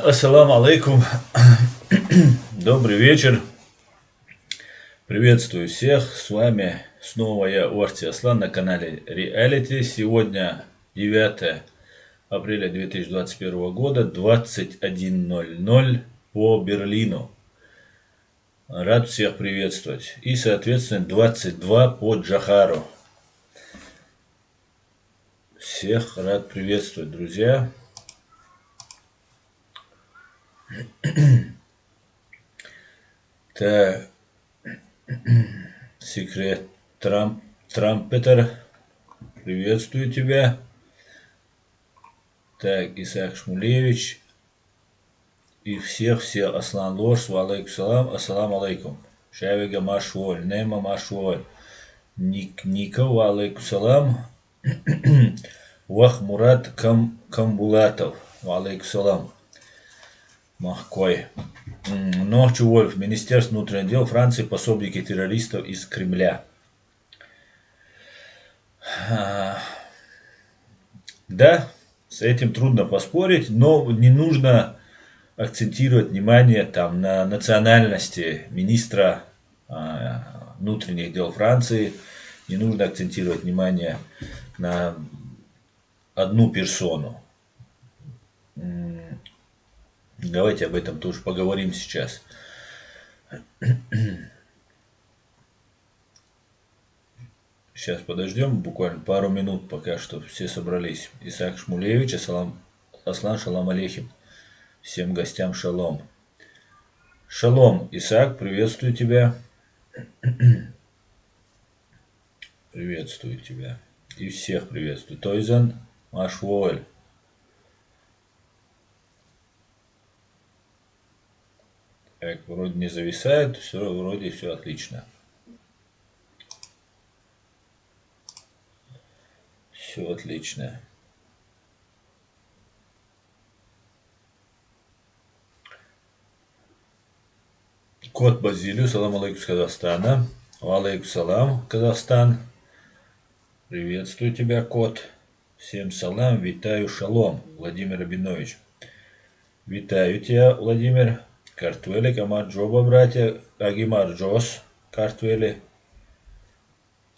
Ассаламу алейкум. Добрый вечер. Приветствую всех. С вами снова я, Орти Аслан, на канале Reality. Сегодня 9 апреля 2021 года, 21:00 по Берлину. Рад всех приветствовать. И, соответственно, 22 по Джохару. Всех рад приветствовать, друзья. Так, секрет Трампетер, приветствую тебя. Так, Исаак Шмулевич. И все Аслан Лорс, валейкум салам, ассаламу алейкум. Шавига Машволь, Нема Машволь. Ника, валейкум салам. Вах Мурат Камбулатов, валейкум салам. Махкой. Ночью Вольф, Министерство внутренних дел Франции, пособники террористов из Кремля. Да, с этим трудно поспорить, но не нужно акцентировать внимание там на национальности министра внутренних дел Франции. Не нужно акцентировать внимание на одну персону. Давайте об этом тоже поговорим сейчас. Сейчас подождем буквально пару минут, пока что все собрались. Исаак Шмулевич, Аслан, шалам алейхим. Всем гостям шалом. Шалом, Исаак, приветствую тебя. Приветствую тебя. И всех приветствую. Тойзан, Машволь. Так, вроде не зависает, вроде все отлично. Все отлично. Кот Базилию, салам алейкум с Казахстана. Алейкум салам, Казахстан. Приветствую тебя, кот. Всем салам, витаю, шалом, Владимир Абинович. Витаю тебя, Владимир. Картвели, Камаджоба, братья. Агимар Джос, Картвели.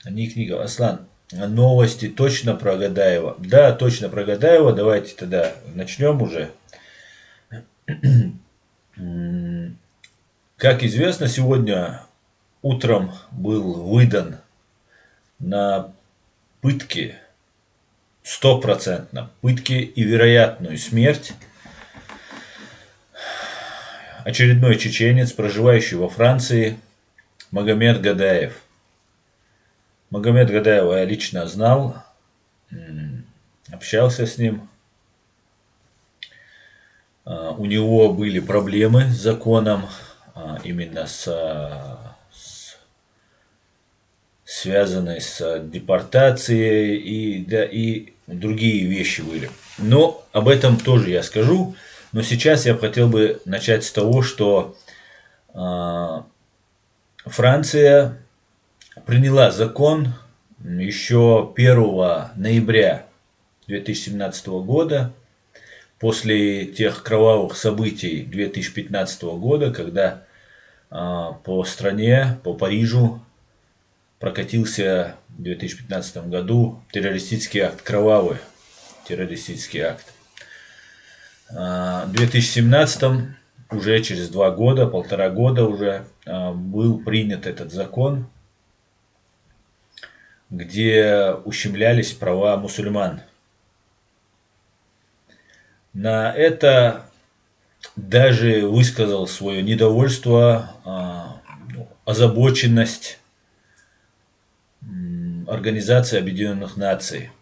Ник, Аслан. Новости точно про Гадаева. Да, точно про Гадаева. Давайте тогда начнем уже. Как известно, сегодня утром был выдан на пытки, 100% пытки и вероятную смерть очередной чеченец, проживающий во Франции, Магомед Гадаев. Магомед Гадаева я лично знал, общался с ним. У него были проблемы с законом, именно связанные с депортацией и другие вещи были. Но об этом тоже я скажу. Но сейчас я хотел бы начать с того, что Франция приняла закон еще 1 ноября 2017 года, после тех кровавых событий 2015 года, когда по стране, по Парижу прокатился в 2015 году террористический акт, кровавый террористический акт. В 2017, уже через 2 года, 1,5 года уже, был принят этот закон, где ущемлялись права мусульман. На это даже высказал свое недовольство, озабоченность Организация Объединенных Наций,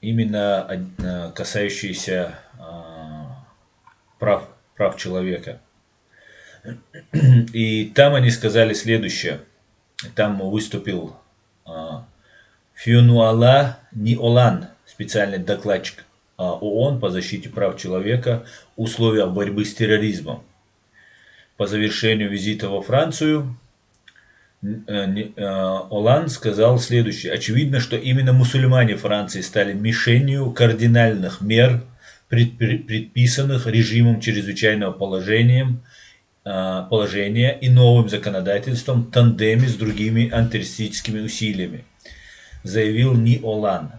именно касающиеся прав человека. И там они сказали следующее. Там выступил Фюнуала Ниолан, специальный докладчик ООН по защите прав человека в условиях борьбы с терроризмом. По завершению визита во Францию Олан сказал следующее. Очевидно, что именно мусульмане Франции стали мишенью кардинальных мер предписанных режимом чрезвычайного положения и новым законодательством в тандеме с другими антитеррористическими усилиями, заявил Ни Олан.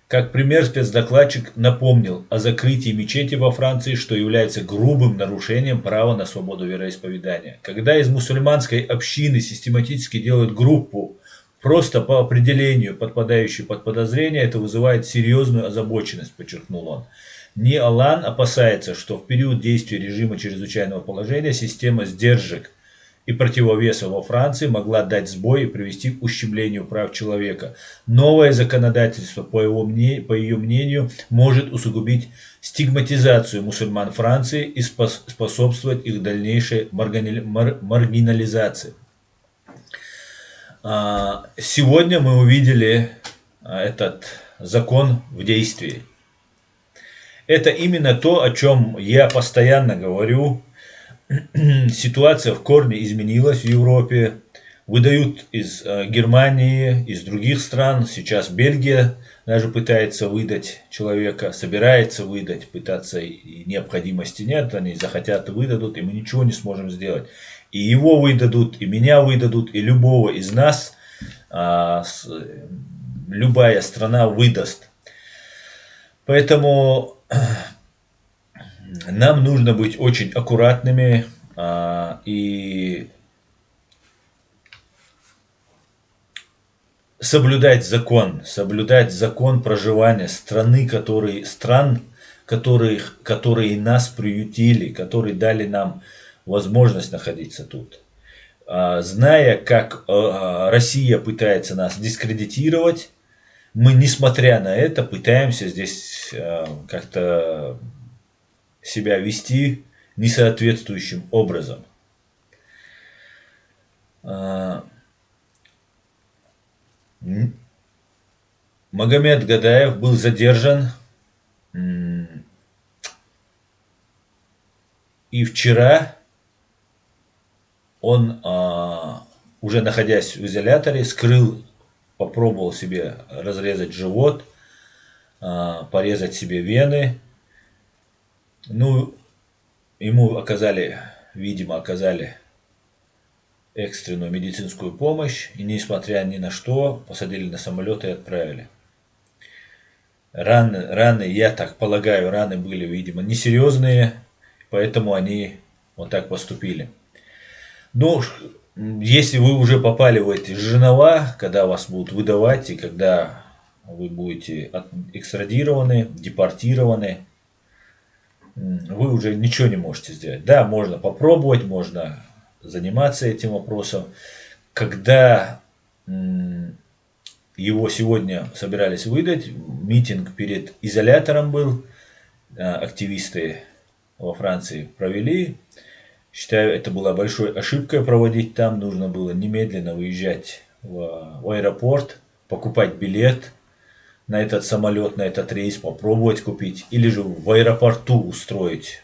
Как пример, спецдокладчик напомнил о закрытии мечети во Франции, что является грубым нарушением права на свободу вероисповедания. Когда из мусульманской общины систематически делают группу, просто по определению подпадающую под подозрение, это вызывает серьезную озабоченность, подчеркнул он. Ни Олан опасается, что в период действия режима чрезвычайного положения система сдержек и противовеса во Франции могла дать сбой и привести к ущемлению прав человека. Новое законодательство, по ее мнению, может усугубить стигматизацию мусульман Франции и способствовать их дальнейшей маргинализации. Сегодня мы увидели этот закон в действии. Это именно то, о чем я постоянно говорю. Ситуация в корне изменилась в Европе. Выдают из Германии, из других стран. Сейчас Бельгия даже пытается выдать человека, собирается выдать, пытаться, и необходимости нет. Они захотят и выдадут, и мы ничего не сможем сделать. И его выдадут, и меня выдадут, и любого из нас любая страна выдаст. Поэтому нам нужно быть очень аккуратными и соблюдать закон проживания стран, которые нас приютили, которые дали нам возможность находиться тут. Зная, как Россия пытается нас дискредитировать, мы, несмотря на это, пытаемся здесь как-то себя вести несоответствующим образом. Магомед Гадаев был задержан, и вчера он, уже находясь в изоляторе, попробовал себе разрезать живот, порезать себе вены. Ну, ему видимо, оказали экстренную медицинскую помощь, и несмотря ни на что, посадили на самолет и отправили. Раны, я так полагаю, раны были, видимо, несерьезные, поэтому они вот так поступили. Но если вы уже попали в эти жернова, когда вас будут выдавать и когда вы будете экстрадированы, депортированы, вы уже ничего не можете сделать. Да, можно попробовать, можно заниматься этим вопросом. Когда его сегодня собирались выдать, митинг перед изолятором был, активисты во Франции провели. Считаю, это была большой ошибкой проводить там. Нужно было немедленно выезжать в аэропорт, покупать билет на этот самолет, на этот рейс, попробовать купить. Или же в аэропорту устроить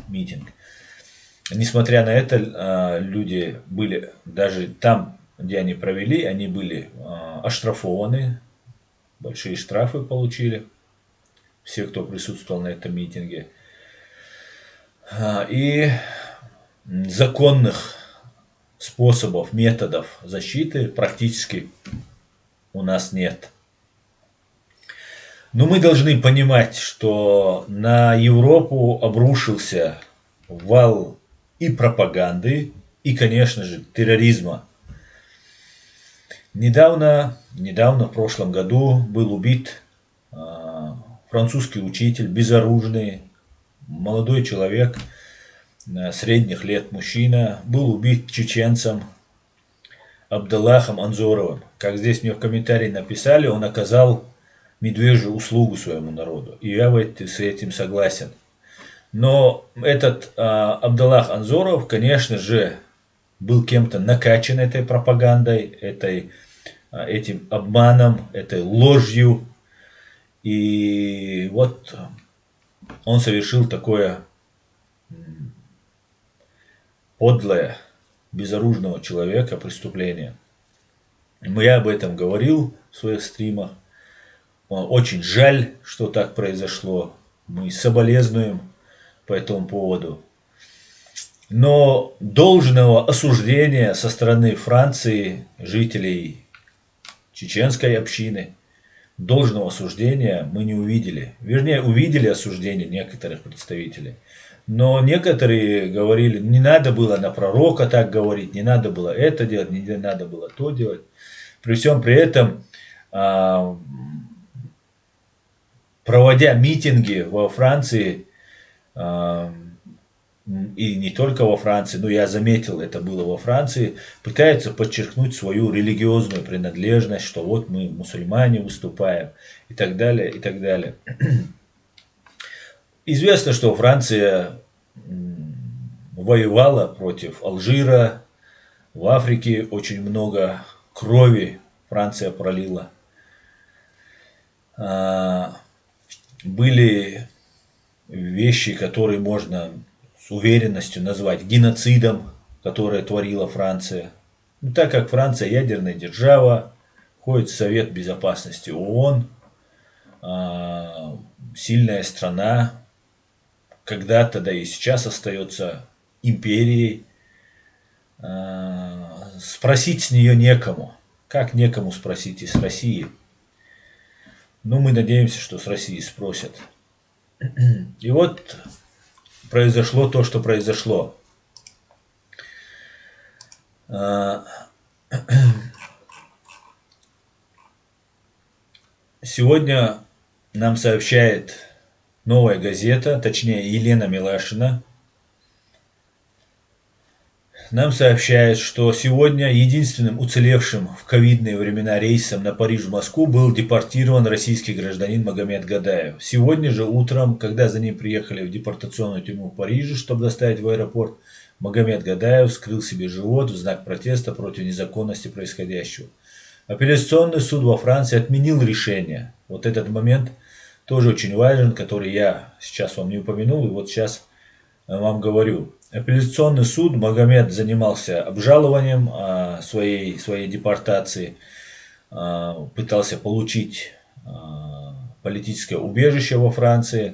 митинг. Несмотря на это, люди были даже там, где они провели, они были оштрафованы. Большие штрафы получили. Все, кто присутствовал на этом митинге. И законных способов, методов защиты практически у нас нет. Но мы должны понимать, что на Европу обрушился вал и пропаганды, и, конечно же, терроризма. Недавно, в прошлом году, был убит французский учитель, безоружный, молодой человек, средних лет мужчина, был убит чеченцем Абдаллахом Анзоровым. Как здесь мне в комментарии написали, он оказал медвежью услугу своему народу. И я с этим согласен. Но этот Абдаллах Анзоров, конечно же, был кем-то накачан этой пропагандой, этим обманом, этой ложью. И вот он совершил такое подлое, безоружного человека преступление. Я об этом говорил в своих стримах. Очень жаль, что так произошло. Мы соболезнуем по этому поводу. Но должного осуждения со стороны Франции, жителей чеченской общины, должного осуждения мы не увидели. Вернее, увидели осуждение некоторых представителей. Но некоторые говорили, не надо было на пророка так говорить, не надо было это делать, не надо было то делать. При всем при этом, проводя митинги во Франции, и не только во Франции, но я заметил, это было во Франции, пытаются подчеркнуть свою религиозную принадлежность, что вот мы мусульмане выступаем и так далее, и так далее. Известно, что Франция воевала против Алжира, в Африке очень много крови Франция пролила. Были вещи, которые можно с уверенностью назвать геноцидом, которое творила Франция. Ну, так как Франция ядерная держава, входит в Совет Безопасности ООН, сильная страна, когда-то, да и сейчас остается империей, спросить с нее некому. Как некому спросить из России? Ну, мы надеемся, что с России спросят. И вот произошло то, что произошло. Сегодня нам сообщает Новая газета, точнее Елена Милашина, нам сообщает, что сегодня единственным уцелевшим в ковидные времена рейсом на Париж-Москву был депортирован российский гражданин Магомед Гадаев. Сегодня же утром, когда за ним приехали в депортационную тюрьму в Париже, чтобы доставить в аэропорт, Магомед Гадаев вскрыл себе живот в знак протеста против незаконности происходящего. Апелляционный суд во Франции отменил решение. Вот этот момент тоже очень важен, который я сейчас вам не упомянул, и вот сейчас вам говорю. Апелляционный суд, Магомед занимался обжалованием своей депортации, пытался получить политическое убежище во Франции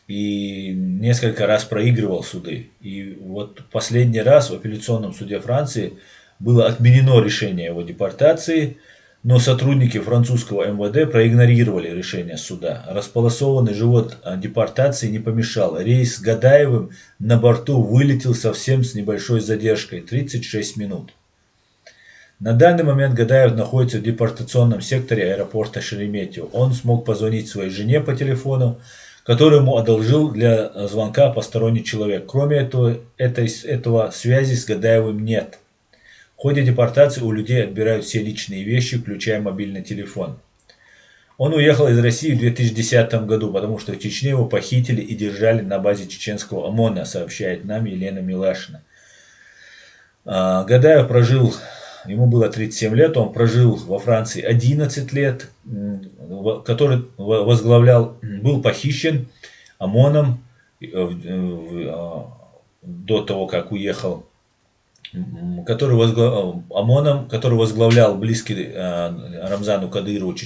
и несколько раз проигрывал суды. И вот последний раз в апелляционном суде Франции было отменено решение его депортации, но сотрудники французского МВД проигнорировали решение суда. Располосованный живот депортации не помешал. Рейс с Гадаевым на борту вылетел совсем с небольшой задержкой – 36 минут. На данный момент Гадаев находится в депортационном секторе аэропорта Шереметьево. Он смог позвонить своей жене по телефону, который ему одолжил для звонка посторонний человек. Кроме этого связи с Гадаевым нет. В ходе депортации у людей отбирают все личные вещи, включая мобильный телефон. Он уехал из России в 2010 году, потому что в Чечне его похитили и держали на базе чеченского ОМОНа, сообщает нам Елена Милашина. Гадаев прожил, ему было 37 лет, он прожил во Франции 11 лет, который был похищен ОМОНом до того, как уехал. Который возглавлял близкий Рамзану Кадырову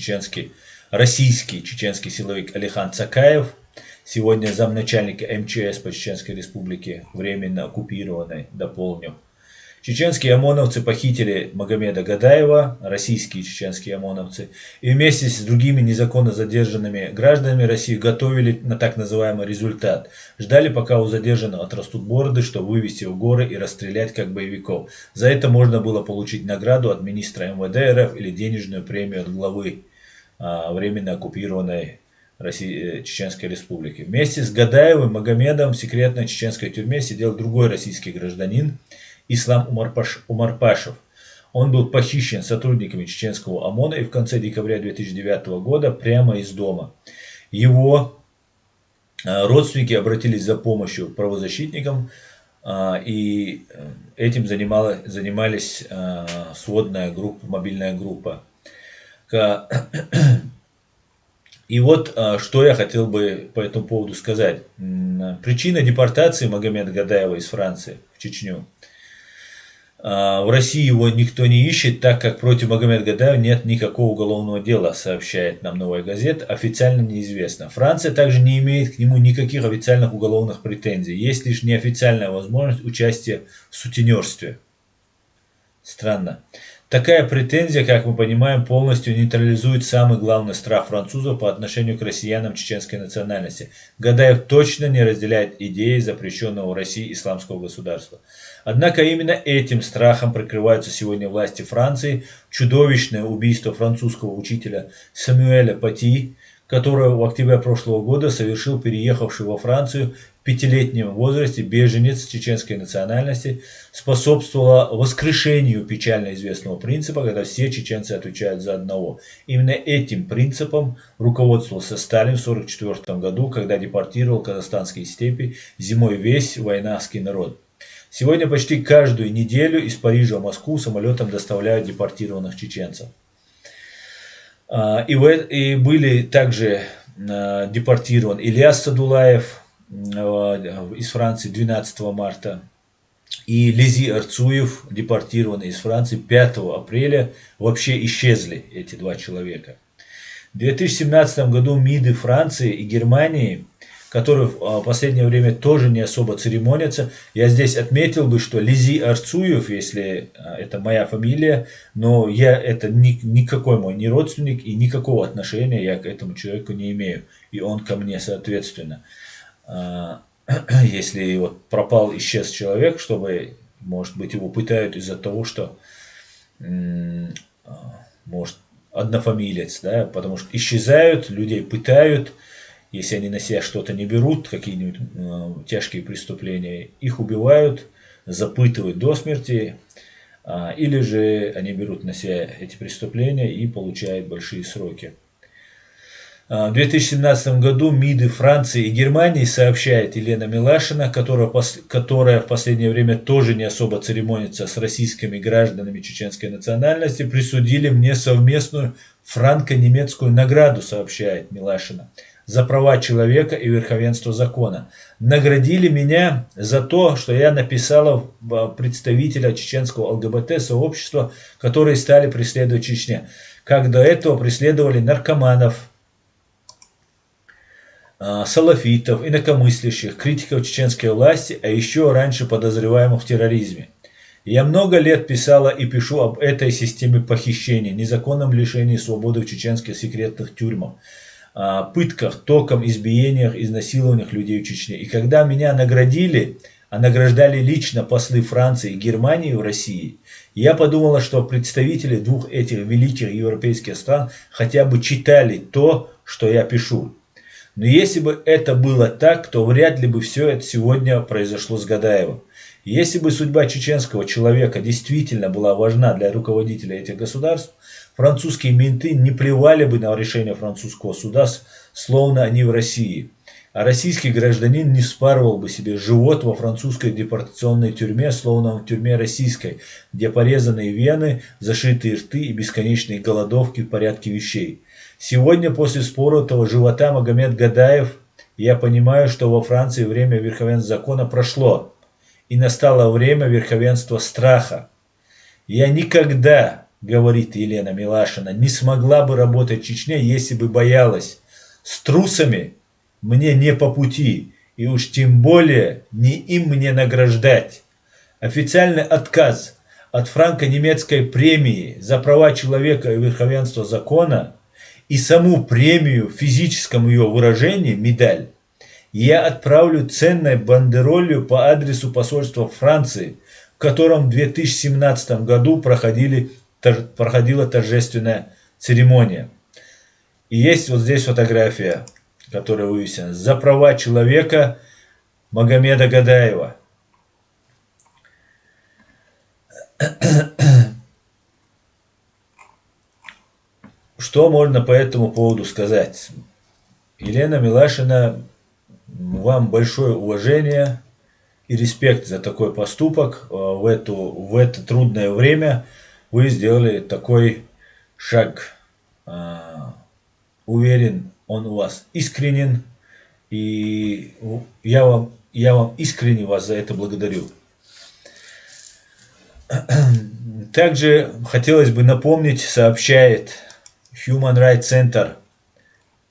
российский чеченский силовик Алихан Цакаев, сегодня замначальника МЧС по Чеченской Республике, временно оккупированной, дополню. Чеченские ОМОНовцы похитили Магомеда Гадаева, российские чеченские ОМОНовцы, и вместе с другими незаконно задержанными гражданами России готовили на так называемый результат. Ждали, пока у задержанного отрастут бороды, чтобы вывести в горы и расстрелять как боевиков. За это можно было получить награду от министра МВД РФ или денежную премию от главы временно оккупированной Чеченской Республики. Вместе с Гадаевым Магомедом в секретной чеченской тюрьме сидел другой российский гражданин, Ислам Умарпашев. Он был похищен сотрудниками чеченского ОМОНа и в конце декабря 2009 года прямо из дома. Его родственники обратились за помощью к правозащитникам, и этим занимались сводная группа, мобильная группа. И вот что я хотел бы по этому поводу сказать. Причина депортации Магомеда Гадаева из Франции в Чечню. В России его никто не ищет, так как против Магомеда Гадаева нет никакого уголовного дела, сообщает нам «Новая газета». Официально неизвестно. Франция также не имеет к нему никаких официальных уголовных претензий. Есть лишь неофициальная возможность участия в сутенерстве. Странно. Такая претензия, как мы понимаем, полностью нейтрализует самый главный страх французов по отношению к россиянам чеченской национальности. Гадаев точно не разделяет идеи запрещенного в России исламского государства. Однако именно этим страхом прикрываются сегодня власти Франции. Чудовищное убийство французского учителя Самюэля Пати, которого в октябре прошлого года совершил переехавший во Францию в 5-летнем возрасте беженец чеченской национальности, способствовало воскрешению печально известного принципа, когда все чеченцы отвечают за одного. Именно этим принципом руководствовался Сталин в 1944 году, когда депортировал казахстанские степи зимой весь войнавский народ. Сегодня почти каждую неделю из Парижа в Москву самолетом доставляют депортированных чеченцев. И были также депортирован Ильяс Садулаев из Франции 12 марта. И Лези Арцуев, депортированный из Франции 5 апреля. Вообще исчезли эти два человека. В 2017 году МИДы Франции и Германии, которые в последнее время тоже не особо церемонятся. Я здесь отметил бы, что Лези Арцуев, если это моя фамилия, но это никакой мой не родственник и никакого отношения я к этому человеку не имею. И он ко мне соответственно. Если вот пропал, исчез человек, чтобы, может быть, его пытают из-за того, что, может, однофамилец, да, потому что исчезают, людей пытают, если они на себя что-то не берут, какие-нибудь тяжкие преступления, их убивают, запытывают до смерти, или же они берут на себя эти преступления и получают большие сроки. В 2017 году МИДы Франции и Германии, сообщает Елена Милашина, которая в последнее время тоже не особо церемонится с российскими гражданами чеченской национальности, присудили мне совместную франко-немецкую награду, сообщает Милашина, за права человека и верховенство закона. Наградили меня за то, что я написала представителя чеченского ЛГБТ-сообщества, которые стали преследовать Чечне, как до этого преследовали наркоманов, салафитов, инакомыслящих, критиков чеченской власти, а еще раньше подозреваемых в терроризме. Я много лет писала и пишу об этой системе похищений, незаконном лишении свободы в чеченских секретных тюрьмах, пытках, током, избиениях, изнасилованиях людей в Чечне. И когда меня наградили, а награждали лично послы Франции и Германии в России, я подумала, что представители двух этих великих европейских стран хотя бы читали то, что я пишу. Но если бы это было так, то вряд ли бы все это сегодня произошло с Гадаевым. Если бы судьба чеченского человека действительно была важна для руководителя этих государств, французские менты не плевали бы на решение французского суда, словно они в России. А российский гражданин не вспарывал бы себе живот во французской депортационной тюрьме, словно в тюрьме российской, где порезанные вены, зашитые рты и бесконечные голодовки в порядке вещей. Сегодня, после споротого живота Магомед Гадаев, я понимаю, что во Франции время верховенства закона прошло, и настало время верховенства страха. Я никогда, говорит Елена Милашина, не смогла бы работать в Чечне, если бы боялась. С трусами мне не по пути, и уж тем более не им мне награждать. Официальный отказ от франко-немецкой премии за права человека и верховенство закона и саму премию в физическом ее выражении, медаль, я отправлю ценной бандеролью по адресу посольства Франции, в котором в 2017 году проходила торжественная церемония. И есть вот здесь фотография, которая вывесена: «За права человека Магомеда Гадаева». Что можно по этому поводу сказать? Елена Милашина, вам большое уважение и респект за такой поступок. В это трудное время вы сделали такой шаг. Уверен, он у вас искренен. И я вам искренне вас за это благодарю. Также хотелось бы напомнить, сообщает Human Rights Center,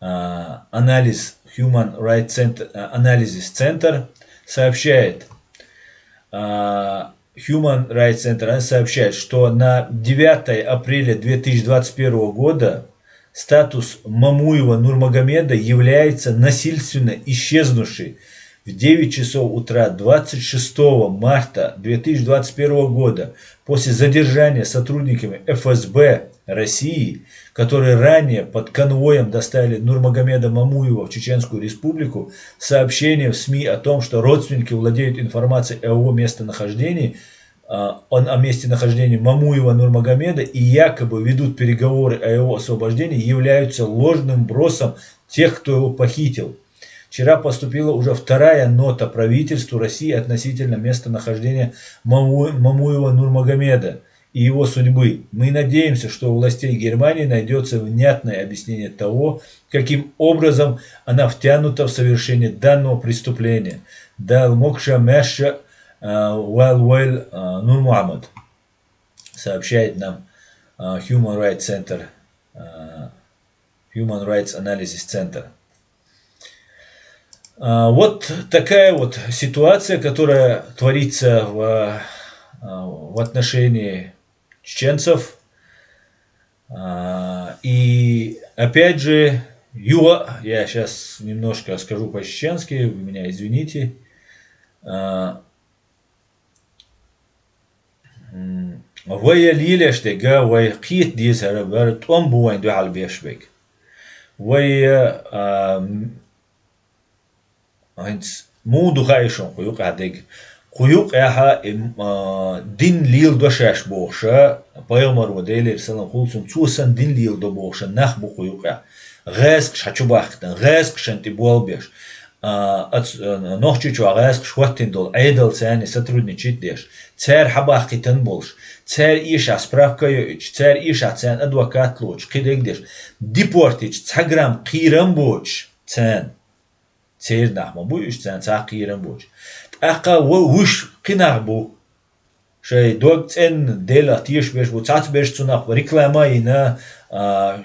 Human Rights Center, Analysis Center сообщает, Human Rights Center сообщает, что на 9 апреля 2021 года статус Мамуева Нурмагомеда является насильственно исчезнувший в 9 часов утра 26 марта 2021 года после задержания сотрудниками ФСБ России, которые ранее под конвоем доставили Нурмагомеда Мамуева в Чеченскую Республику, сообщение в СМИ о том, что родственники владеют информацией о его местонахождении, о месте нахождения Мамуева Нурмагомеда и якобы ведут переговоры о его освобождении, являются ложным бросом тех, кто его похитил. Вчера поступила уже вторая нота правительству России относительно местонахождения Мамуева Нурмагомеда и его судьбы. Мы надеемся, что у властей Германии найдется внятное объяснение того, каким образом она втянута в совершение данного преступления. Дал Мокша Мэша Уэлл Нур Мухаммад, сообщает нам Human Rights Center, Human Rights Analysis Center. Вот такая вот ситуация, которая творится в отношении чеченцев. И опять же, я сейчас немножко скажу по-чеченски, вы меня извините. Вая лилештега вай кит диз харабар том буайн дуал бешбек. Вая Heinz Mudu Haishon Kuyuk Adeg Kuyuk Aha Din Lil Doshash Borsha Paymar Wadele Salam Hulsum Tusan Din Lil do Borsha Nachbu Kuyuk Resk Shachubachtan Resk Shantibwalbesh Nochchichu Resk Schwattindol Eidel Sani Satrudnichit Desh Cer Habachitan Bolsh Cer Isha Spravkayoich Cer Isha Tsan Advokat Loch Kideg Desh Deportich Tsagram Kiram Boch Tsan Цер нахма буш цан цакиран буш ака вуш кинахбу шей догцен дела тиш беш бу цац беш цунах реклама ина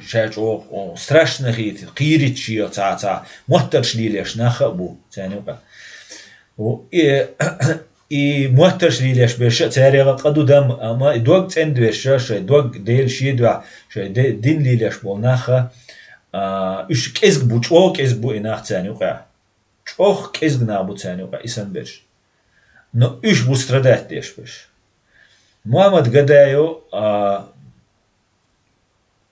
шач о страшно хит киричи цаца мотторшлилеш нахабу цанука и мотторшлилеш беш царега кадудам ама догцен беш шей дог дел шидва шей дин лилеш бо наха уш кезг буч о кезбу инах цанука Ох, кезгна буцанюка исан беш. Но уж бу страдать деш беш. Мухаммад гадаю,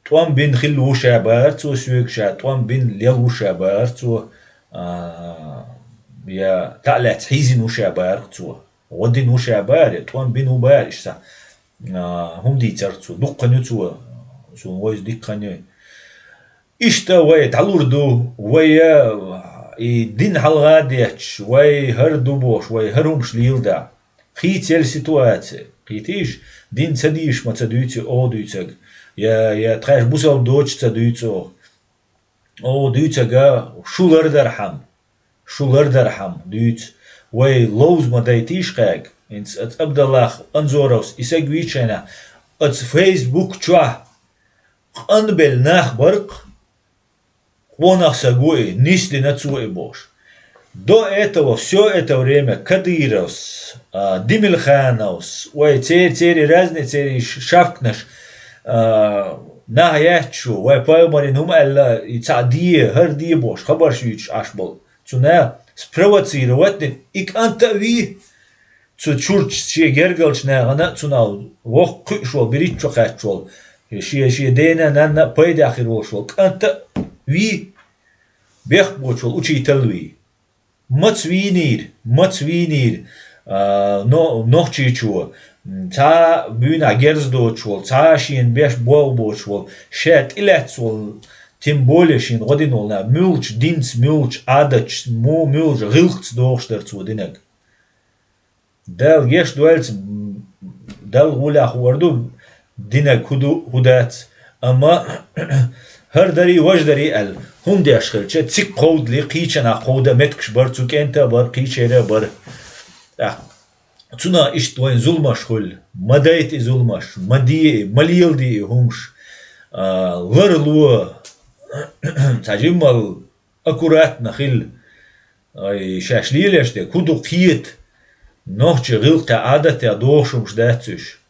туам бин хиллу шабарцу сюкша, туам бин лелу шабарцу, я талят хизину шабарцу, водину шабаре, туам бин убаришса, хумди царцу, дукканюцу, сумвоз дикканю. Ишта вая талурду, вая и дин халгадич, вай хардубош, вай харумш лилда. Хитель ситуация. Хитиш, дин цадиш мацадуйцы одуйцаг. Я трэш бусал дочь цадуйцо. Одуйцага шулардархам. Шулардархам дуйц. Вай лоуз мадайтиш кэг. Инц от Абдаллах анзорос исагвичена. От Facebook чуа. Анбел нах барк. Вонахсагуи, несли на цуэ бош. До этого, все это время, Кадыровс, Димильхановс, ой, цери разные, цери шавкнаш, нахаячу, ой, паймарин умалла, и цадие, хардие бош, хабаршвич ашбол. Цуна спровоцировать, ик антави, цу чурч, че гергалч, нагана, цунал, вох кышвол, берит чухачвол, шия дейна, нанна, пайдахир волшвол, анта, Ви бех бочул учитель мацвинир но нохчичу та бюна герздочул та шин беш болбочул шет илецул тем более шин годинол на мюлч динс мюлч адач му мюлч гилхц дохштерцу динек дал геш дуэлц дал гуля хворду динек худат ама هردري وجدري ال هم دي اشخل چه تسيق قود لي قيچنا قوده متكش بر تسوك انت بر قيچيره بر Цуна иштвайн зулмаш холь, мадайт и зулмаш, мадие, малилди хумш, ларлуа, цажимал аккуратно хил, шашлилеште, куду киет, нохче гилта адате адошум ждацуш,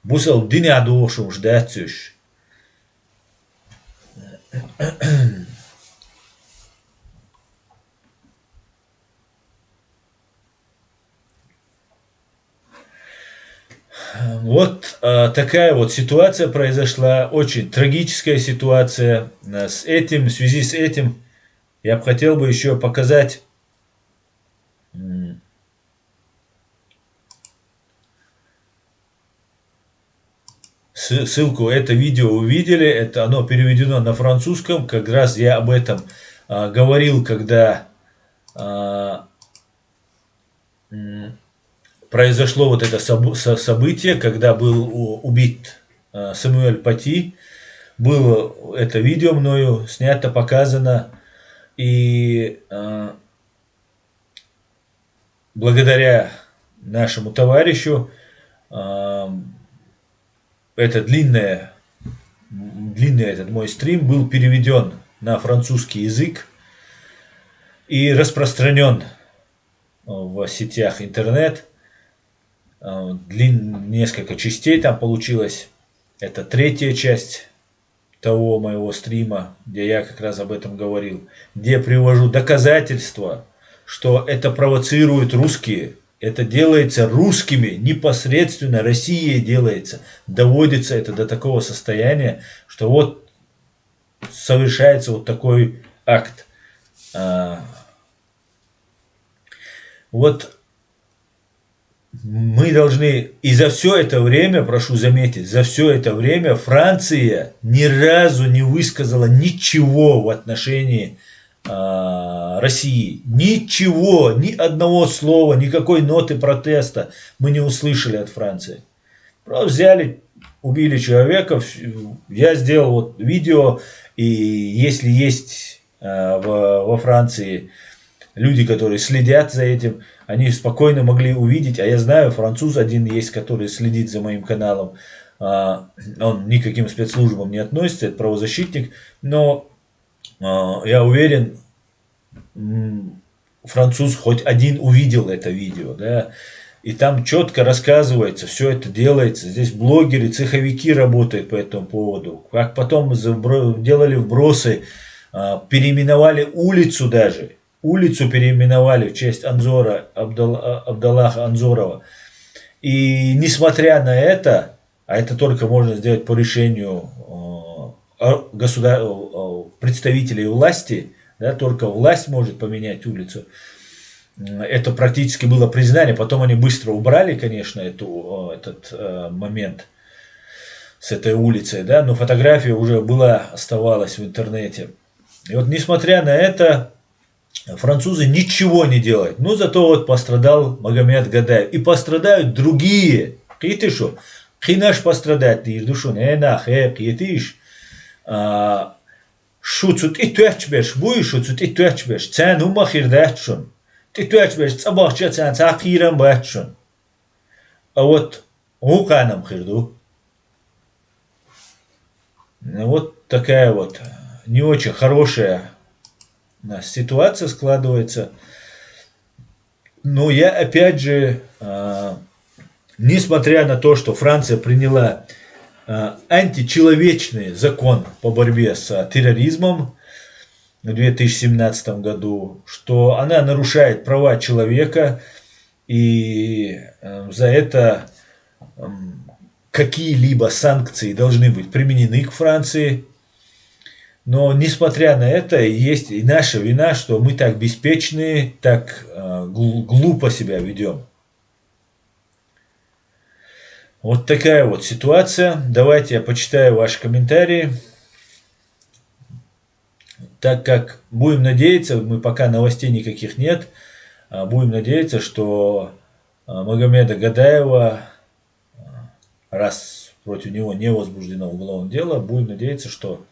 бусал дине адошум ждацуш. Вот такая вот ситуация произошла, очень трагическая ситуация. В связи с этим я бы хотел бы еще показать ссылку. Это видео увидели, это оно переведено на французском. Как раз я об этом говорил, когда произошло вот это событие, когда был убит Самуэль Пати. Было это видео мною снято, показано. И благодаря нашему товарищу это длинный этот мой стрим был переведен на французский язык и распространен в сетях интернет. Несколько частей там получилось. Это третья часть того моего стрима, где я как раз об этом говорил, где привожу доказательства, что это провоцируют русские. Это делается русскими, непосредственно Россией делается. Доводится это до такого состояния, что вот совершается вот такой акт. Вот мы должны, и за все это время, прошу заметить, за все это время Франция ни разу не высказала ничего в отношении России. Ничего, ни одного слова, никакой ноты протеста мы не услышали от Франции. Просто взяли, убили человека, я сделал вот видео, и если есть во Франции люди, которые следят за этим, они спокойно могли увидеть, а я знаю, француз один есть, который следит за моим каналом, он никаким спецслужбам не относится, это правозащитник, но я уверен, француз хоть один увидел это видео, да, и там четко рассказывается, все это делается, здесь блогеры, цеховики работают по этому поводу, как потом делали вбросы, переименовали улицу даже, улицу переименовали в честь Анзора, Абдаллаха Анзорова. И несмотря на это, а это только можно сделать по решению представителей власти, да, только власть может поменять улицу. Это практически было признание, потом они быстро убрали, конечно, этот момент с этой улицей, да, но фотография уже оставалась в интернете. И вот несмотря на это, французы ничего не делают. Но зато вот пострадал Магомед Гадаев. И пострадают другие. Ты что? Хинаш пострадает. Ты душу не нах, киетиш. Шуцут и туачбеш, буй шуцут и туачбеш. Цен умахир датшун. Ты туачбеш, цабахча цен цахирам батшун. А вот гуканам хирду. Вот такая вот не очень хорошая у нас ситуация складывается. Но я опять же, несмотря на то, что Франция приняла античеловечный закон по борьбе с терроризмом в 2017 году, что она нарушает права человека, и за это какие-либо санкции должны быть применены к Франции. Но несмотря на это, есть и наша вина, что мы так беспечны, так глупо себя ведем. Вот такая вот ситуация. Давайте я почитаю ваши комментарии. Так как будем надеяться, мы пока новостей никаких нет, будем надеяться, что Магомеда Гадаева, раз против него не возбуждено уголовное дело, будем надеяться, что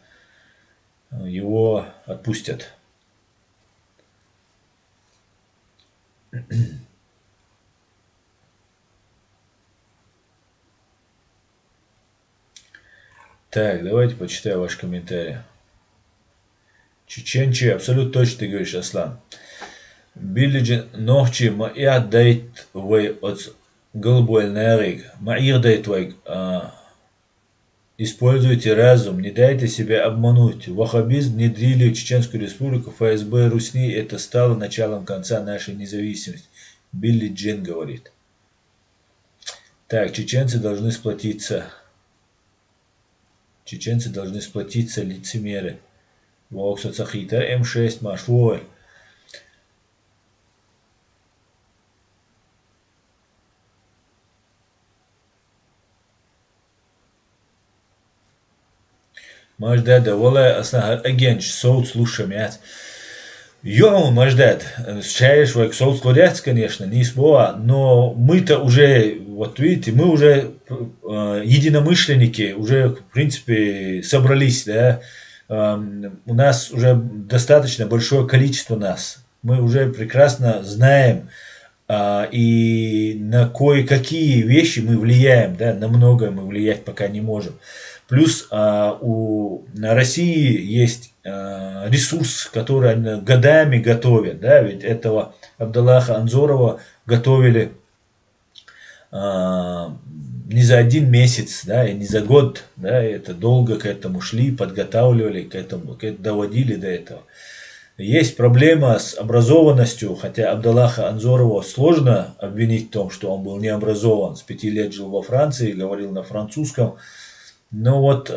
его отпустят. Так, давайте почитаю ваш комментарий. Чеченчи, абсолютно точно ты говоришь, Аслан. Биллиджин нохчи маия дайт вей от голубой нарыг. Маир дайт вей. Используйте разум, не дайте себя обмануть. Ваххабизм внедрили в Чеченскую республику, ФСБ, Русни. Это стало началом конца нашей независимости. Билли Джин говорит. Так, чеченцы должны сплотиться. Чеченцы должны сплотиться, лицемеры. Вокса Цахитер, М6, Машвой. Маждада, вала асна агенч, соут слушамят. Йоу, Маждад, чаешь век соут складец, конечно, не спора, но мы-то уже, вот видите, мы уже единомышленники, уже, в принципе, собрались, да, у нас уже достаточно большое количество нас. Мы уже прекрасно знаем, и на кое-какие вещи мы влияем, да, на многое мы влиять пока не можем. Плюс у России есть ресурс, который они годами готовят, да, ведь этого Абдаллаха Анзорова готовили не за один месяц, да, и не за год, да, это долго к этому шли, подготавливали, доводили до этого. Есть проблема с образованностью, хотя Абдаллаха Анзорова сложно обвинить в том, что он был не образован. С 5 лет жил во Франции, говорил на французском. Но вот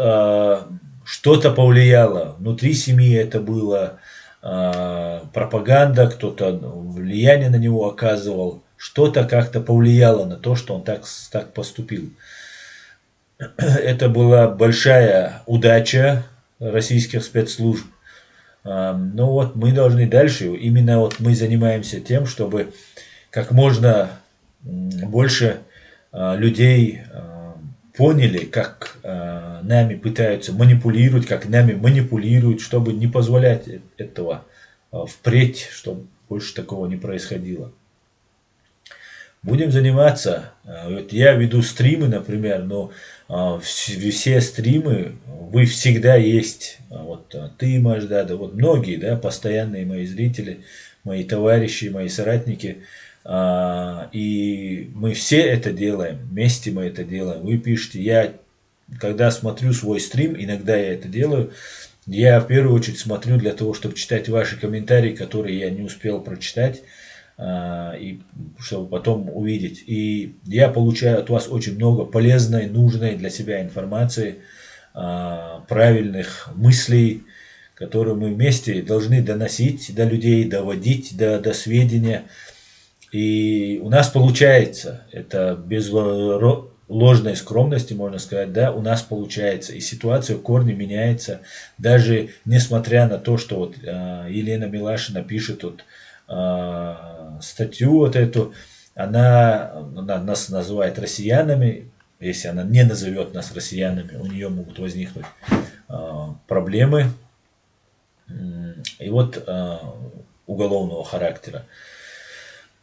что-то повлияло. Внутри семьи это было пропаганда, кто-то влияние на него оказывал. Что-то как-то повлияло на то, что он так поступил. Это была большая удача российских спецслужб. Но вот мы должны дальше, именно вот мы занимаемся тем, чтобы как можно больше людей поняли, как нами пытаются манипулировать, как нами манипулируют, чтобы не позволять этого впредь, чтобы больше такого не происходило. Будем заниматься. Вот я веду стримы, например, но все стримы, вы всегда есть. Вот ты, Маждада, вот многие, да, постоянные мои зрители, мои товарищи, мои соратники. И мы все это делаем, вместе мы это делаем. Вы пишете, я когда смотрю свой стрим, иногда я это делаю, я в первую очередь смотрю для того, чтобы читать ваши комментарии, которые я не успел прочитать, и чтобы потом увидеть. И я получаю от вас очень много полезной, нужной для себя информации, правильных мыслей, которые мы вместе должны доносить до людей, доводить до сведения. И у нас получается, это без ложной скромности, можно сказать, да, у нас получается. И ситуация в корне меняется, даже несмотря на то, что вот Елена Милашина пишет вот, статью вот эту, она нас называет россиянами. Если она не назовет нас россиянами, у нее могут возникнуть проблемы. И вот уголовного характера.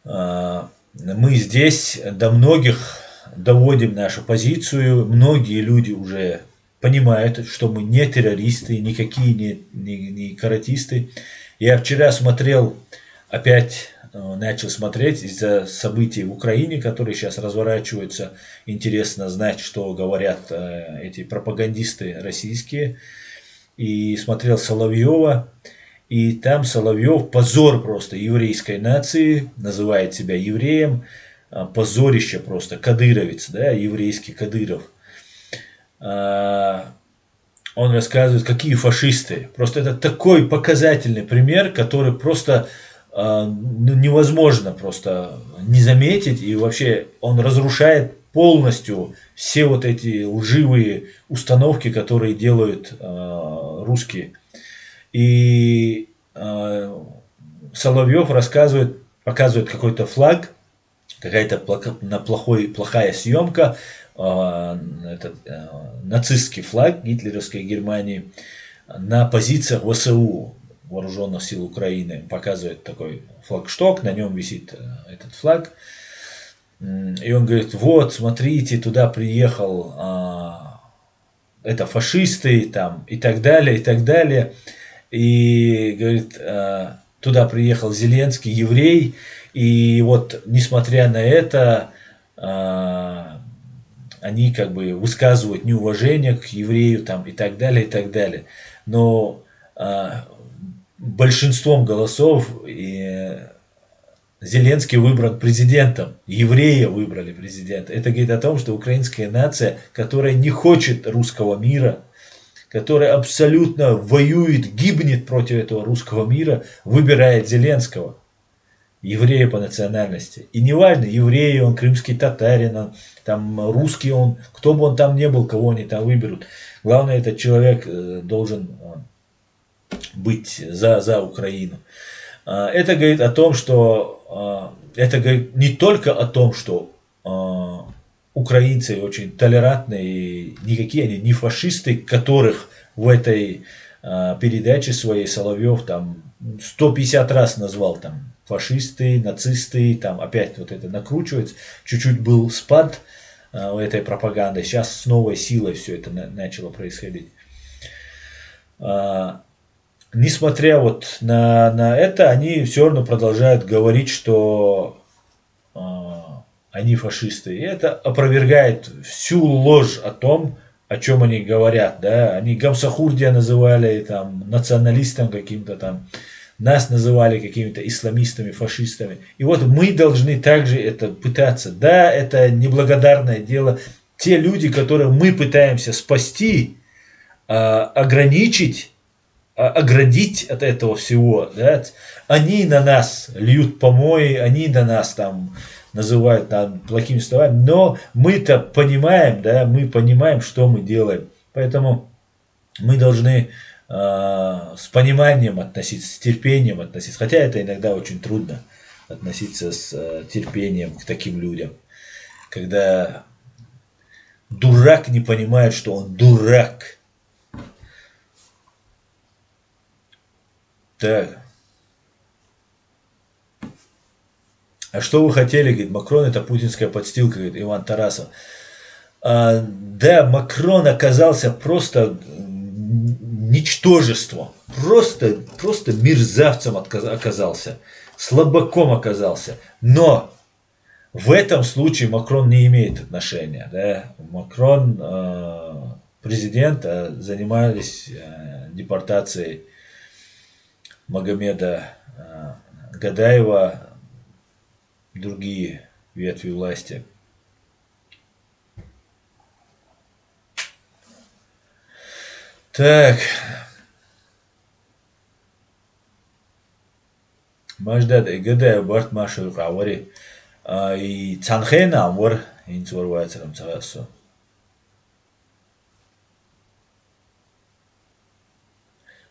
Мы здесь до многих доводим нашу позицию. Многие люди уже понимают, что мы не террористы, никакие не каратисты. Я вчера смотрел, опять начал смотреть из-за событий в Украине, которые сейчас разворачиваются. Интересно знать, что говорят эти пропагандисты российские. И смотрел Соловьева. И там Соловьев, позор просто еврейской нации, называет себя евреем, позорище просто, кадыровец, да, еврейский Кадыров. Он рассказывает, какие фашисты. Просто это такой показательный пример, который просто невозможно просто не заметить. И вообще он разрушает полностью все вот эти лживые установки, которые делают русские. И Соловьев рассказывает, показывает какой-то флаг, какая-то плохая съемка, нацистский флаг гитлеровской Германии на позициях ВСУ, вооруженных сил Украины. Показывает такой флагшток, на нем висит этот флаг. И он говорит, вот, смотрите, туда приехал это фашисты там, и так далее, и так далее. И, говорит, туда приехал Зеленский, еврей, и вот, несмотря на это, они как бы высказывают неуважение к еврею там, и так далее, и так далее. Но большинством голосов Зеленский выбран президентом, евреи выбрали президента. Это говорит о том, что украинская нация, которая не хочет русского мира, которая абсолютно воюет, гибнет против этого русского мира, выбирает Зеленского, еврея по национальности. И неважно, еврей он, крымский татарин, он, там русский он, кто бы он там не был, кого они там выберут. Главное, этот человек должен быть за Украину. Это говорит о том, что это говорит не только о том, что украинцы очень толерантные, и никакие они не фашисты, которых в этой передаче своей Соловьев там 150 раз назвал там фашисты, нацисты, там опять вот это накручивается. Чуть-чуть был спад у этой пропаганды, сейчас с новой силой все это начало происходить. Несмотря вот на это, они все равно продолжают говорить, что они фашисты. И это опровергает всю ложь о том, о чем они говорят. Да? Они Гамсахурдия называли там, националистом каким-то там, нас называли какими-то исламистами, фашистами. И вот мы должны также это пытаться. Да, это неблагодарное дело. Те люди, которые мы пытаемся спасти, ограничить, оградить от этого всего, да, они на нас льют помои, они на нас там называют там плохими словами, но мы-то понимаем, да, мы понимаем, что мы делаем. Поэтому мы должны с пониманием относиться, с терпением относиться. Хотя это иногда очень трудно относиться с терпением к таким людям. Когда дурак не понимает, что он дурак. Так. А что вы хотели, говорит, Макрон это путинская подстилка, говорит Иван Тарасов. Да, Макрон оказался просто ничтожеством, просто мерзавцем оказался, слабаком оказался. Но в этом случае Макрон не имеет отношения. Да? Макрон, президент, занимались депортацией Магомеда Гадаева, другие ветви власти. Так. Маждад Гадаев Барт Машур Авари. И Цанхена Амвар инцворвается там цагасу.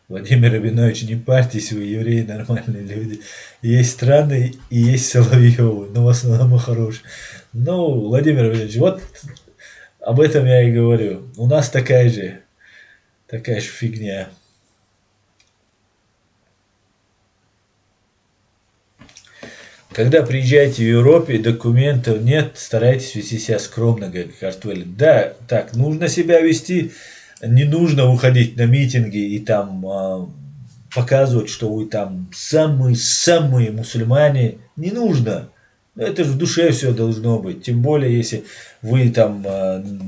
Владимир Рабинович, не парьтесь, вы евреи, нормальные люди. Есть странные и есть Соловьевы, но в основном хорошие. Ну, Владимир Рабинович, вот об этом я и говорю. У нас такая же фигня. Когда приезжаете в Европу, документов нет, старайтесь вести себя скромно, как Картвелли. Да, так, нужно себя вести, не нужно уходить на митинги и там показывать, что вы там самые мусульмане. Не нужно. Это же в душе все должно быть. Тем более, если вы там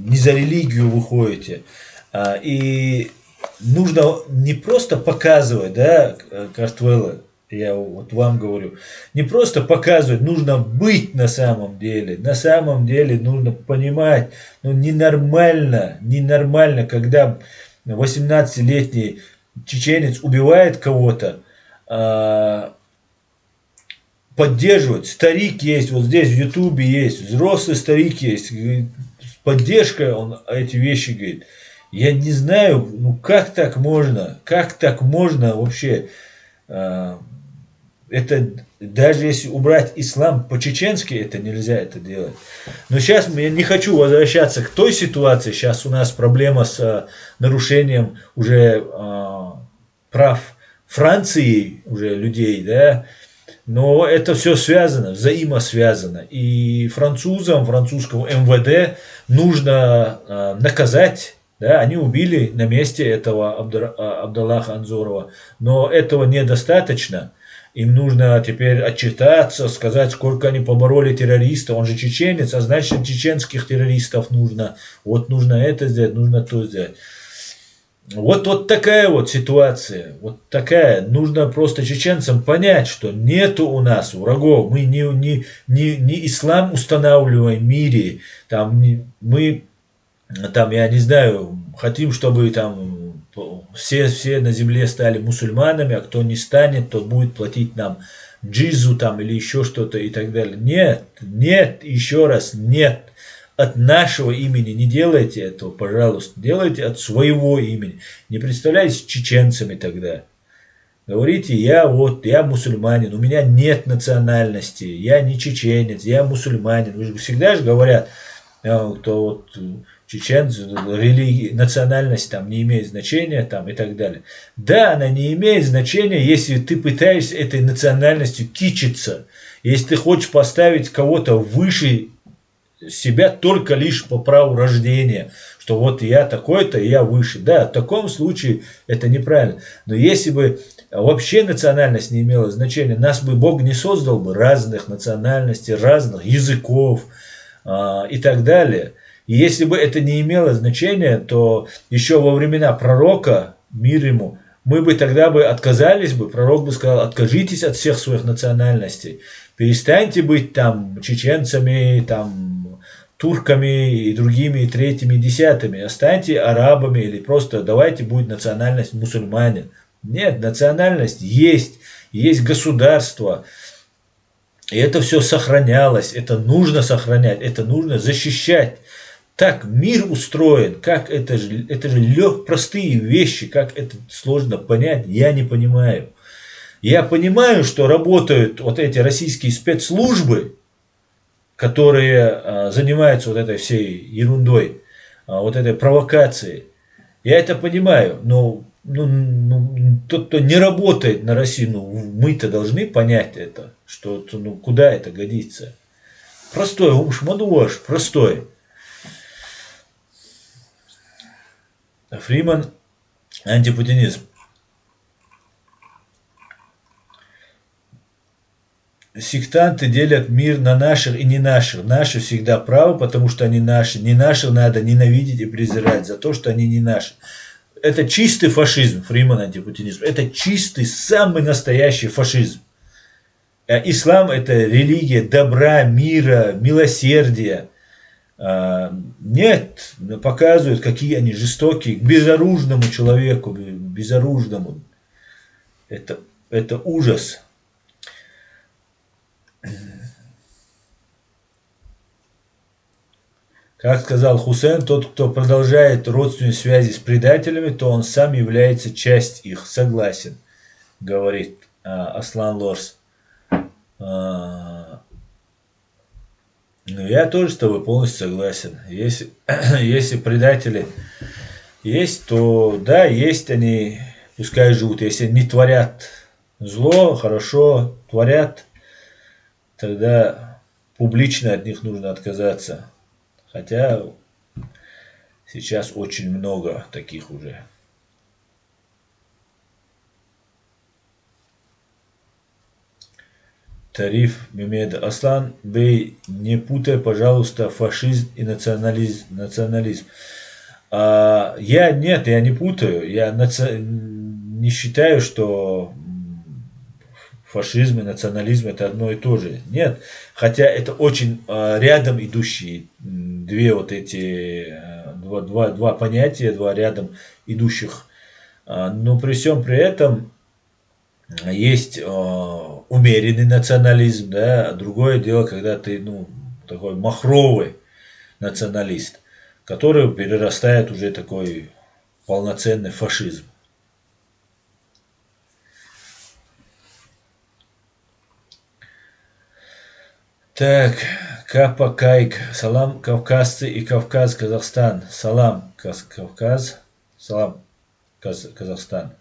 не за религию выходите. И нужно не просто показывать, да, Картвелла, я вот вам говорю, не просто показывать, нужно быть на самом деле. На самом деле нужно понимать, ну ненормально, когда 18-летний чеченец убивает кого-то, поддерживать. Старик есть, вот здесь в Ютубе есть, взрослый старик есть, с поддержкой он эти вещи говорит. Я не знаю, ну как так можно вообще, это даже если убрать ислам по-чеченски, это нельзя это делать. Но сейчас я не хочу возвращаться к той ситуации, сейчас у нас проблема с нарушением уже прав Франции, уже людей, да, но это все связано, взаимосвязано. И французам, французскому МВД нужно наказать Да, они убили на месте этого Абдаллаха Анзорова. Но этого недостаточно. Им нужно теперь отчитаться, сказать, сколько они побороли террористов. Он же чеченец, а значит, чеченских террористов нужно. Вот нужно это сделать, нужно то сделать. Вот такая вот ситуация. Вот такая. Нужно просто чеченцам понять, что нету у нас врагов. Мы не ислам устанавливаем в мире. Мы там, я не знаю, хотим, чтобы там все на земле стали мусульманами, а кто не станет, тот будет платить нам джизу там или еще что-то и так далее. Нет, нет, еще раз нет. От нашего имени не делайте этого, пожалуйста. Делайте от своего имени. Не представляйтесь чеченцами тогда. Говорите, я мусульманин, у меня нет национальности, я не чеченец, я мусульманин. Вы же всегда же говорят, кто вот чеченцы, национальность там не имеет значения там и так далее. Да, она не имеет значения, если ты пытаешься этой национальностью кичиться. Если ты хочешь поставить кого-то выше себя только лишь по праву рождения, что вот я такой-то, и я выше. Да, в таком случае это неправильно. Но если бы вообще национальность не имела значения, нас бы Бог не создал бы разных национальностей, разных языков и так далее. И если бы это не имело значения, то еще во времена пророка, мир ему, мы бы тогда бы отказались бы, пророк бы сказал, откажитесь от всех своих национальностей, перестаньте быть там чеченцами, там турками и другими, и третьими, и десятыми, останьте арабами или просто давайте будет национальность мусульманин. Нет, национальность есть государство, и это все сохранялось, это нужно сохранять, это нужно защищать. Так мир устроен, как это же простые вещи, как это сложно понять, я не понимаю. Я понимаю, что работают вот эти российские спецслужбы, которые занимаются вот этой всей ерундой, вот этой провокацией. Я это понимаю, но тот, кто не работает на Россию, мы-то должны понять это, что куда это годится. Простой ум шмадуаш, простой. Фриман, антипутинизм. Сектанты делят мир на наших и не наших. Наши всегда правы, потому что они наши. Не наших надо ненавидеть и презирать за то, что они не наши. Это чистый фашизм, Фриман, антипутинизм. Это чистый, самый настоящий фашизм. Ислам – это религия добра, мира, милосердия. Нет, показывают, какие они жестокие к безоружному человеку, безоружному. Это ужас. Как сказал Хусейн, тот, кто продолжает родственные связи с предателями, то он сам является частью их. Согласен, говорит Аслан Лорс. Я тоже с тобой полностью согласен. Если предатели есть, то да, есть они, пускай живут. Если не творят зло, хорошо творят, тогда публично от них нужно отказаться. Хотя сейчас очень много таких уже. Тариф Мемеда. Аслан Бей, не путай, пожалуйста, фашизм и национализм. Я не путаю. Я не считаю, что фашизм и национализм это одно и то же. Нет. Хотя это очень рядом идущие два понятия, два рядом идущих. Но при всем при этом есть умеренный национализм, да, а другое дело, когда ты, такой махровый националист, который перерастает уже такой полноценный фашизм. Так, Капа Кайк, салам, кавказцы и Кавказ, Казахстан, салам, Кавказ, салам, Казахстан.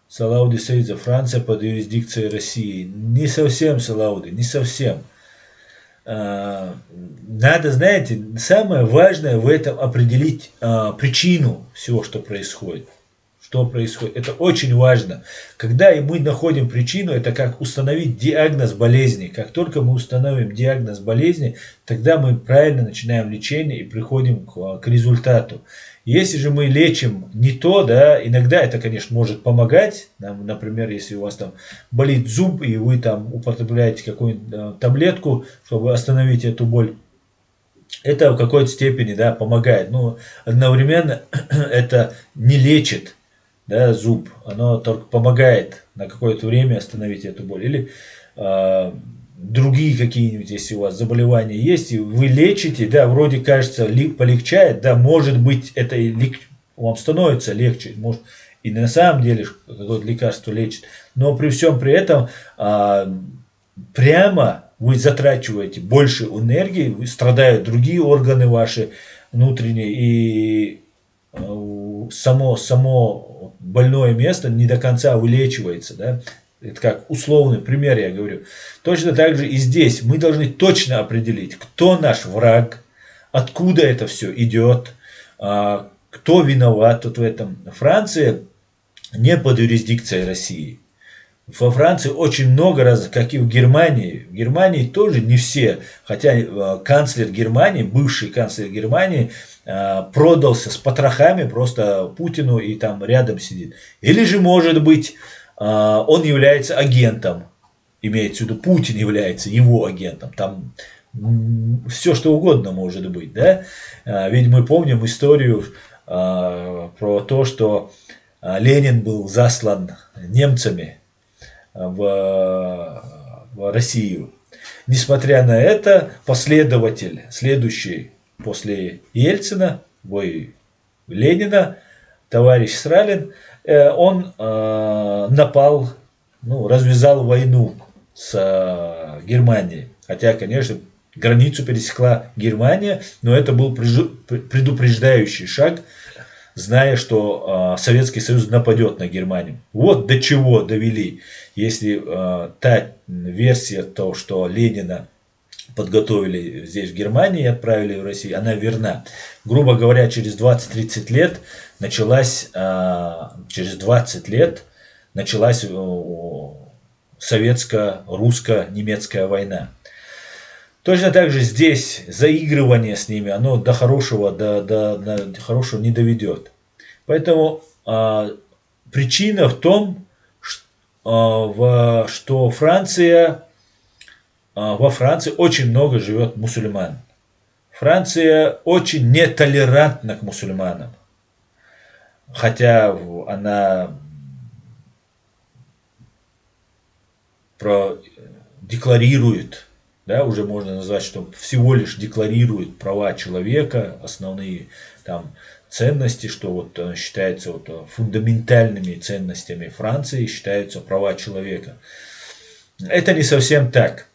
Салауди Сейдза, Франция под юрисдикцией России. Не совсем, Салауди, не совсем. надо, знаете, самое важное в этом определить причину всего, что происходит. Что происходит. Это очень важно. Когда мы находим причину, это как установить диагноз болезни. Как только мы установим диагноз болезни, тогда мы правильно начинаем лечение и приходим к результату. Если же мы лечим не то, да, иногда это, конечно, может помогать. Например, если у вас там болит зуб, и вы там употребляете какую-нибудь таблетку, чтобы остановить эту боль, это в какой-то степени, да, помогает. Но одновременно это не лечит, да, зуб. Оно только помогает на какое-то время остановить эту боль. Или другие какие-нибудь, если у вас заболевания есть, и вы лечите, да, вроде кажется, полегчает, да, может быть, это и вам становится легче, может, и на самом деле какое-то лекарство лечит, но при всем при этом прямо вы затрачиваете больше энергии, страдают другие органы ваши внутренние, и само больное место не до конца вылечивается, да. Это как условный пример, я говорю. Точно так же и здесь мы должны точно определить, кто наш враг, откуда это все идет, кто виноват вот в этом. Франция не под юрисдикцией России. Во Франции очень много раз, как и в Германии. В Германии тоже не все, хотя канцлер Германии, бывший канцлер Германии, продался с потрохами просто Путину и там рядом сидит. Или же, может быть, он является агентом, имеется в виду, Путин является его агентом. Там все что угодно может быть, да? Ведь мы помним историю про то, что Ленин был заслан немцами в Россию. Несмотря на это, последователь, следующий после Ельцина, Ленина, товарищ Сталин, он напал, развязал войну с Германией. Хотя, конечно, границу пересекла Германия, но это был предупреждающий шаг, зная, что Советский Союз нападет на Германию. Вот до чего довели, если та версия, то, что Ленина подготовили здесь в Германии и отправили в Россию, она верна. Грубо говоря, через 20-30 лет началась советско-русско-немецкая война. Точно так же здесь заигрывание с ними, оно до хорошего не доведет. Поэтому причина в том, что во Франции очень много живет мусульман. Франция очень нетолерантна к мусульманам. Хотя она декларирует, да, уже можно назвать, что всего лишь декларирует права человека, основные там ценности, что вот считается фундаментальными ценностями Франции, считаются права человека. Это не совсем так.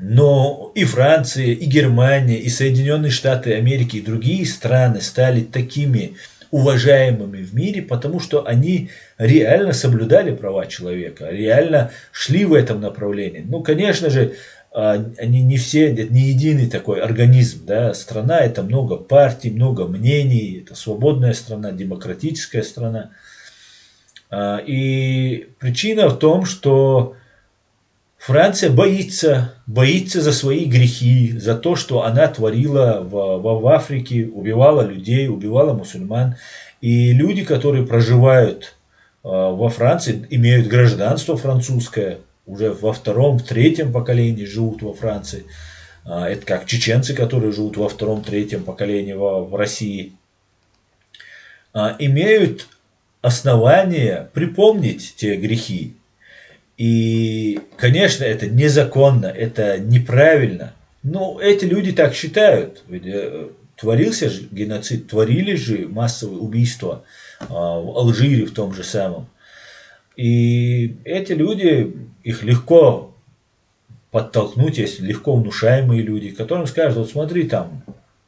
Но и Франция, и Германия, и Соединенные Штаты Америки, и другие страны стали такими уважаемыми в мире, потому что они реально соблюдали права человека, реально шли в этом направлении. Конечно же, они не все, это не единый такой организм, да, страна, это много партий, много мнений, это свободная страна, демократическая страна. И причина в том, что Франция боится за свои грехи, за то, что она творила в Африке, убивала людей, убивала мусульман. И люди, которые проживают во Франции, имеют гражданство французское, уже во втором, третьем поколении живут во Франции. Это как чеченцы, которые живут во втором, третьем поколении в России. Имеют основания припомнить те грехи. И, конечно, это незаконно, это неправильно. Но эти люди так считают. Ведь творился же геноцид, творились же массовые убийства в Алжире в том же самом. И эти люди, их легко подтолкнуть, есть легко внушаемые люди, которым скажут, вот смотри, там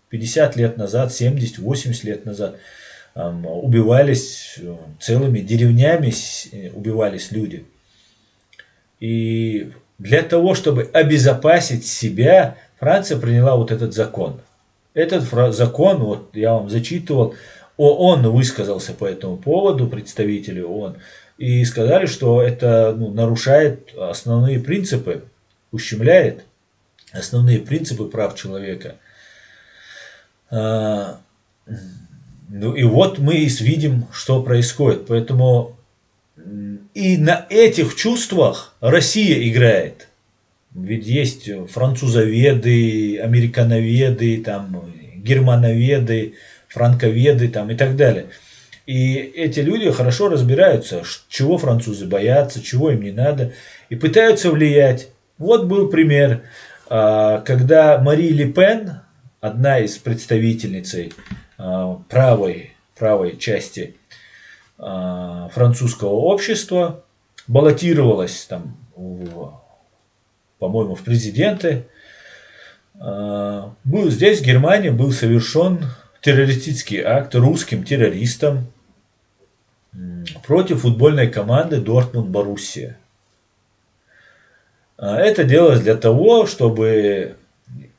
50 лет назад, 70, 80 лет назад убивались целыми деревнями, убивались люди. И для того, чтобы обезопасить себя, Франция приняла вот этот закон. Этот закон, вот я вам зачитывал, ООН высказался по этому поводу, представители ООН, и сказали, что это нарушает основные принципы, ущемляет основные принципы прав человека. Ну и вот мы и видим, что происходит. Поэтому и на этих чувствах Россия играет. Ведь есть французоведы, американоведы, там, германоведы, франковеды там, и так далее. И эти люди хорошо разбираются, чего французы боятся, чего им не надо, и пытаются влиять. Вот был пример, когда Мари Ле Пен, одна из представительниц правой части французского общества, баллотировалась там, по-моему, в президенты. Здесь, в Германии, был совершен террористический акт русским террористом против футбольной команды Дортмунд-Боруссия. Это делалось для того, чтобы,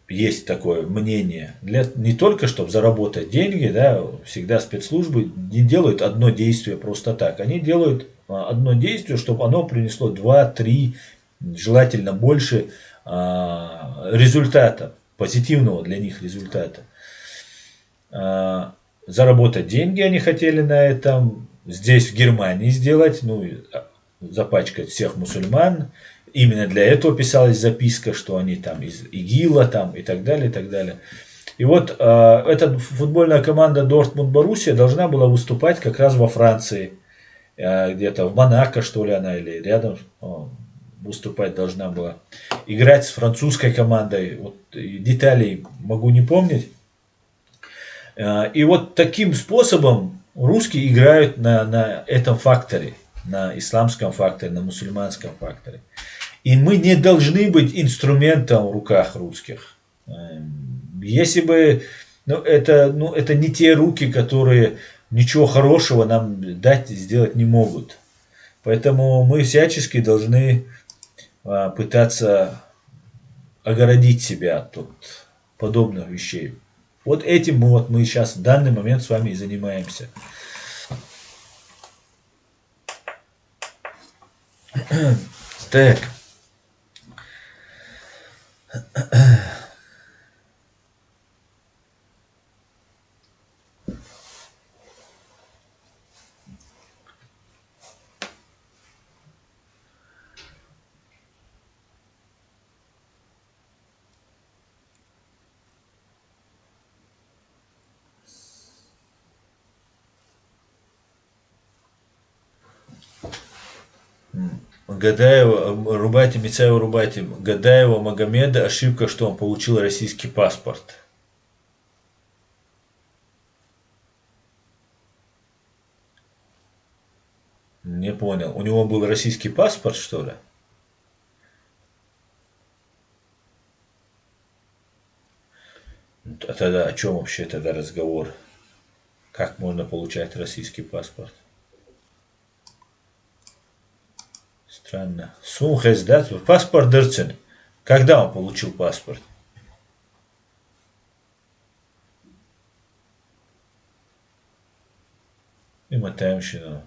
есть такое мнение, не только чтобы заработать деньги, да, всегда спецслужбы не делают одно действие просто так. Они делают одно действие, чтобы оно принесло 2-3, желательно больше результата, позитивного для них результата. Заработать деньги они хотели на этом, здесь в Германии сделать, запачкать всех мусульман. Именно для этого писалась записка, что они там из ИГИЛа там, и так далее, и так далее. И вот эта футбольная команда Дортмунд-Боруссия должна была выступать как раз во Франции. Где-то в Монако, что ли, она, или рядом выступать должна была. Играть с французской командой. Вот, деталей могу не помнить. И вот таким способом русские играют на этом факторе. На исламском факторе, на мусульманском факторе. И мы не должны быть инструментом в руках русских. Если бы... это не те руки, которые ничего хорошего нам дать, сделать не могут. Поэтому мы всячески должны пытаться огородить себя от подобных вещей. Вот этим мы сейчас в данный момент с вами и занимаемся. Так. Гадаева, рубайте, Мицаева, рубайте. Гадаева Магомеда, ошибка, что он получил российский паспорт. Не понял. У него был российский паспорт, что ли? А тогда о чем вообще тогда разговор? Как можно получать российский паспорт? Странно. Сумхес, да? Паспорт Дерцин. Когда он получил паспорт? И Матаемщину.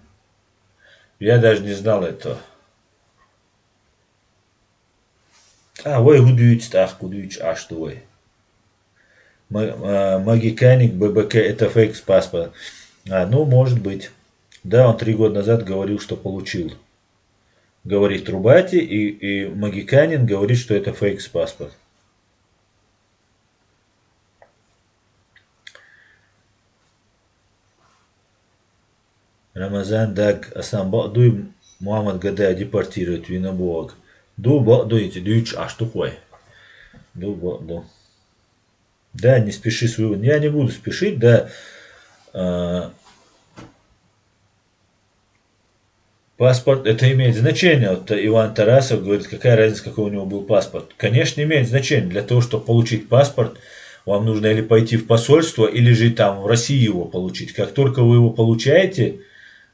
Я даже не знал этого. Ой, гудуич, гудуич, что вы. Магиканик, ББК, это фейк с паспорта. Может быть. Да, он 3 года назад говорил, что получил. Говорит Рубати, и Магиканин говорит, что это фейк с паспорт. Рамазан Даг Асамба Дуй Мухаммад Гадая депортирует Винобог. Дуйте, дюч, что такое? Ду. Да, не спеши с выводом. Я не буду спешить, да. Паспорт, это имеет значение. Вот Иван Тарасов говорит, какая разница, какой у него был паспорт. Конечно, имеет значение. Для того, чтобы получить паспорт, вам нужно или пойти в посольство, или же там в России его получить. Как только вы его получаете,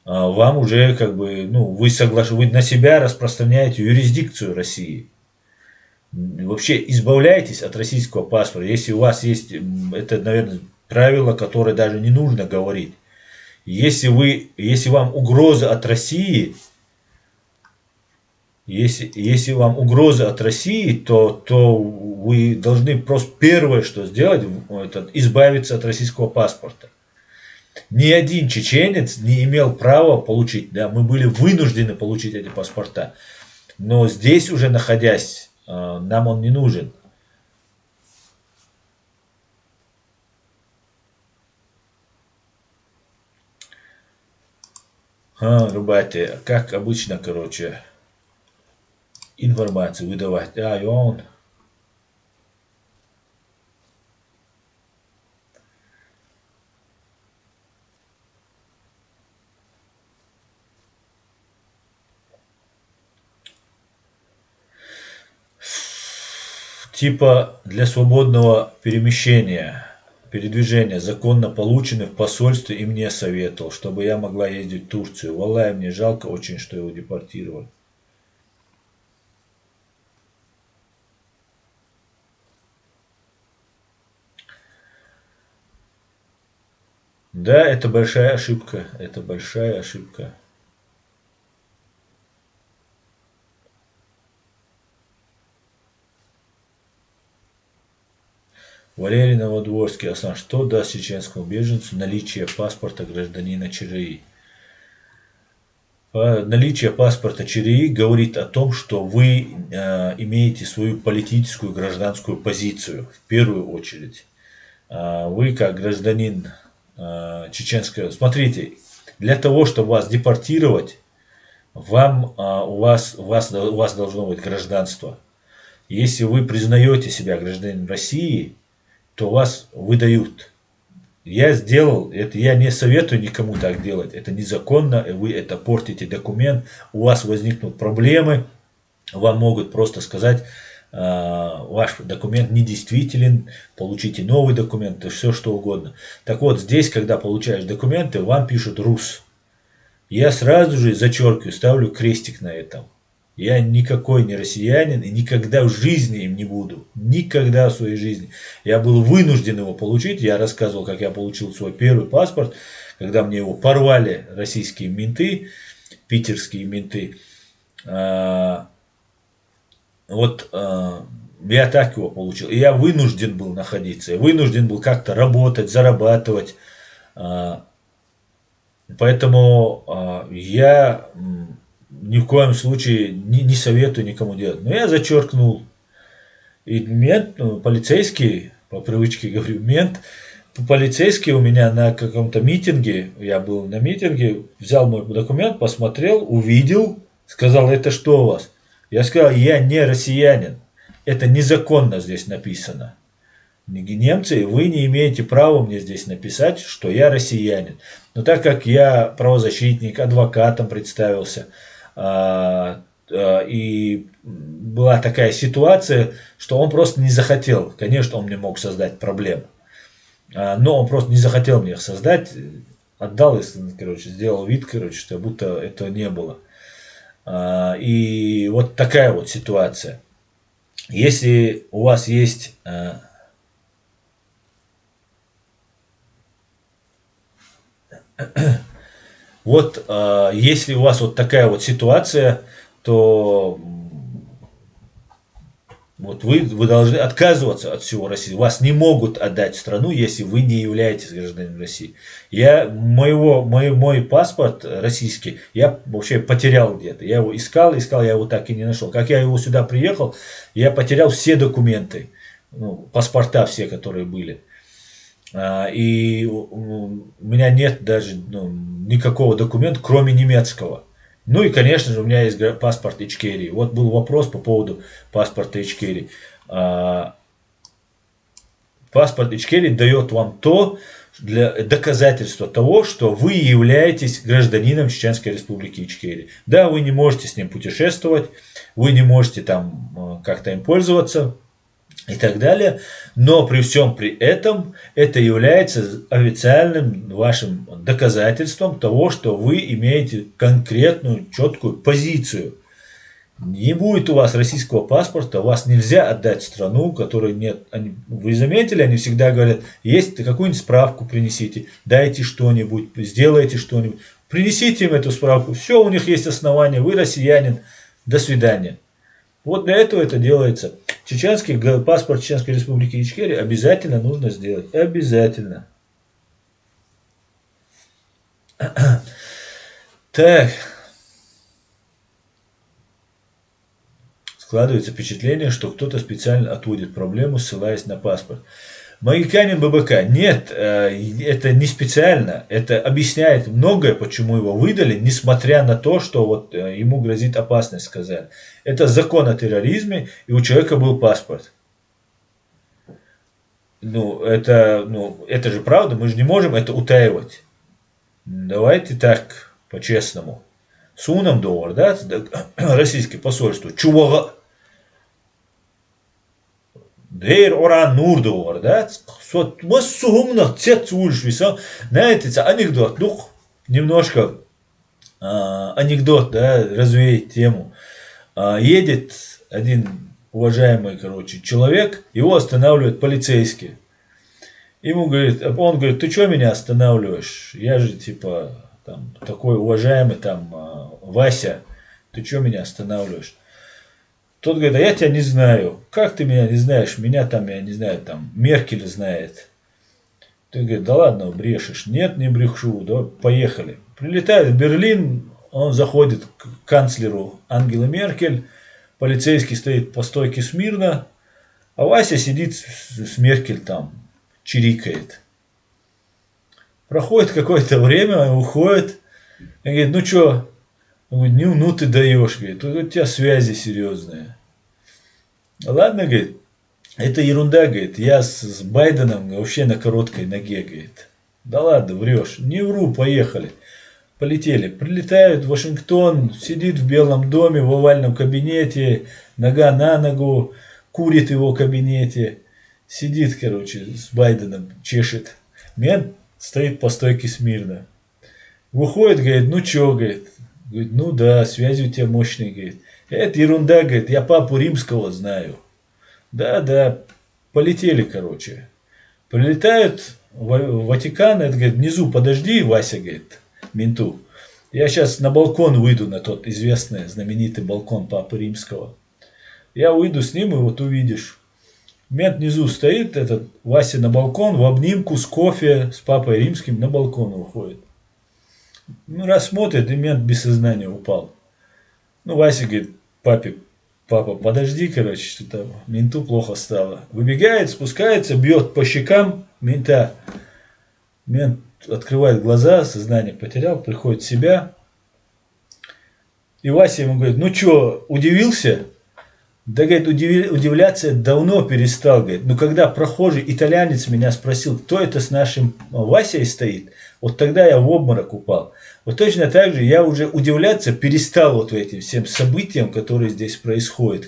вам уже вы на себя распространяете юрисдикцию России. Вообще избавляйтесь от российского паспорта. Если у вас есть, это, наверное, правило, которое даже не нужно говорить. Если вам угроза от России, если вам угроза от России, то вы должны просто первое, что сделать, это избавиться от российского паспорта. Ни один чеченец не имел права получить, да, мы были вынуждены получить эти паспорта. Но здесь уже находясь, нам он не нужен. Ребята, как обычно, короче, информацию выдавать. И он. Типа для свободного передвижения законно полученный в посольстве и мне советовал, чтобы я могла ездить в Турцию. Валлай, мне жалко очень, что его депортировали. Да, это большая ошибка. Это большая ошибка. Валерий Новодворский, Аслан, что даст чеченскому беженцу наличие паспорта гражданина ЧРИ? Наличие паспорта ЧРИ говорит о том, что вы имеете свою политическую гражданскую позицию в первую очередь. Вы как гражданин чеченского... Смотрите, для того, чтобы вас депортировать, у вас должно быть гражданство. Если вы признаете себя гражданином России, то вас выдают. Я сделал это, я не советую никому так делать. Это незаконно, вы это портите документ, у вас возникнут проблемы, вам могут просто сказать, ваш документ недействителен, получите новый документ, все что угодно. Так вот, здесь, когда получаешь документы, вам пишут РУС. Я сразу же зачеркиваю, ставлю крестик на этом. Я никакой не россиянин и никогда в жизни им не буду. Никогда в своей жизни. Я был вынужден его получить. Я рассказывал, как я получил свой первый паспорт, когда мне его порвали российские менты, питерские менты. Я так его получил. И я вынужден был находиться. Я вынужден был как-то работать, зарабатывать. Поэтому я ни в коем случае не советую никому делать. Но я зачеркнул. И мент, полицейский, по привычке говорю, полицейский у меня на каком-то митинге, я был на митинге, взял мой документ, посмотрел, увидел, сказал, это что у вас? Я сказал, я не россиянин. Это незаконно здесь написано. Немцы, вы не имеете права мне здесь написать, что я россиянин. Но так как я правозащитник, адвокатом представился, и была такая ситуация, что он просто не захотел. Конечно, он мне мог создать проблем. Но он просто не захотел мне их создать. Отдал их, короче, сделал вид, короче, что будто этого не было. И вот такая вот ситуация. Если у вас есть... Вот если у вас вот такая вот ситуация, то вот вы должны отказываться от всего России. Вас не могут отдать в страну, если вы не являетесь гражданином России. Мой паспорт российский я вообще потерял где-то. Я его искал, я его так и не нашел. Как я его сюда приехал, я потерял все документы, паспорта все, которые были. И у меня нет даже никакого документа, кроме немецкого. Ну и, конечно же, у меня есть паспорт Ичкерии. Вот был вопрос по поводу паспорта Ичкерии. Паспорт Ичкерии дает вам для доказательства того, что вы являетесь гражданином Чеченской Республики Ичкерия. Да, вы не можете с ним путешествовать, вы не можете там как-то им пользоваться и так далее, но при всем при этом это является официальным вашим доказательством того, что вы имеете конкретную, четкую позицию. Не будет у вас российского паспорта, вас нельзя отдать в страну, у которой нет. Вы заметили, они всегда говорят, есть какую-нибудь справку принесите, дайте что-нибудь, сделайте что-нибудь. Принесите им эту справку, все, у них есть основания, вы россиянин, до свидания. Вот для этого это делается. Чеченский паспорт Чеченской Республики Ичкерия обязательно нужно сделать. Обязательно. Так. Складывается впечатление, что кто-то специально отводит проблему, ссылаясь на паспорт. Магикянин ББК. Нет, это не специально. Это объясняет многое, почему его выдали, несмотря на то, что вот ему грозит опасность, сказали. Это закон о терроризме, и у человека был паспорт. Это же правда, мы же не можем это утаивать. Давайте так, по-честному. Сунам доллар, да, российское посольство. Чувага. Дейр оран нурдовар, да? Мы сумно цец ульшвиса. Знаете, это анекдот. Ну, немножко анекдот, да, развеять тему. Едет один уважаемый, человек, его останавливают полицейские. Он говорит, ты что меня останавливаешь? Я же, типа, там, такой уважаемый, там, Вася, ты что меня останавливаешь? Тот говорит, а я тебя не знаю. Как ты меня не знаешь? Меня там, я не знаю, там, Меркель знает. Ты говорит, да ладно, брешешь. Нет, не брешу, да, поехали. Прилетает в Берлин, он заходит к канцлеру Ангелы Меркель, полицейский стоит по стойке смирно, а Вася сидит с Меркель там, чирикает. Проходит какое-то время, уходит, и говорит, ну что? Он говорит, ну ты даешь, говорит, у тебя связи серьезные. Ладно, говорит, это ерунда, говорит, я с Байденом вообще на короткой ноге, говорит. Да ладно, врешь. Не вру, поехали. Полетели. Прилетают в Вашингтон, сидит в Белом доме, в овальном кабинете, нога на ногу, курит в его кабинете. Сидит, с Байденом, чешет. Мент стоит по стойке смирно. Выходит, говорит, ну чё, говорит. Говорит, ну да, связи у тебя мощные, говорит. Это ерунда, говорит, я папу римского знаю. Да, полетели, Прилетают в Ватикан, это, говорит, внизу подожди, Вася, говорит, менту. Я сейчас на балкон выйду, на тот известный, знаменитый балкон папы римского. Я выйду с ним, и вот увидишь. Мент внизу стоит, этот Вася на балкон, в обнимку с кофе, с папой римским на балкон выходит. Ну, раз смотрит, и мент без сознания упал. Ну, Вася говорит, папа, подожди, что-то менту плохо стало. Выбегает, спускается, бьет по щекам мента. Мент открывает глаза, сознание потерял, приходит в себя. И Вася ему говорит, ну что, удивился? Да, говорит, удивляться я давно перестал, говорит. Но когда прохожий итальянец меня спросил, кто это с нашим Васей стоит, вот тогда я в обморок упал. Вот точно так же я уже удивляться перестал вот этим всем событиям, которые здесь происходят,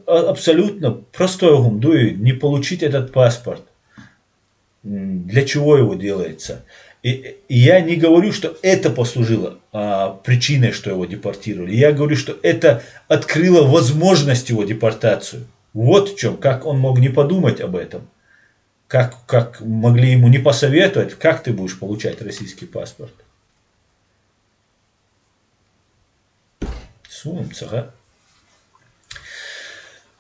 Абсолютно простой гумдуй, не получить этот паспорт. Для чего его делается? И я не говорю, что это послужило причиной, что его депортировали. Я говорю, что это открыло возможность его депортацию. Вот в чем, как он мог не подумать об этом. Как могли ему не посоветовать, как ты будешь получать российский паспорт. Сунемся, а?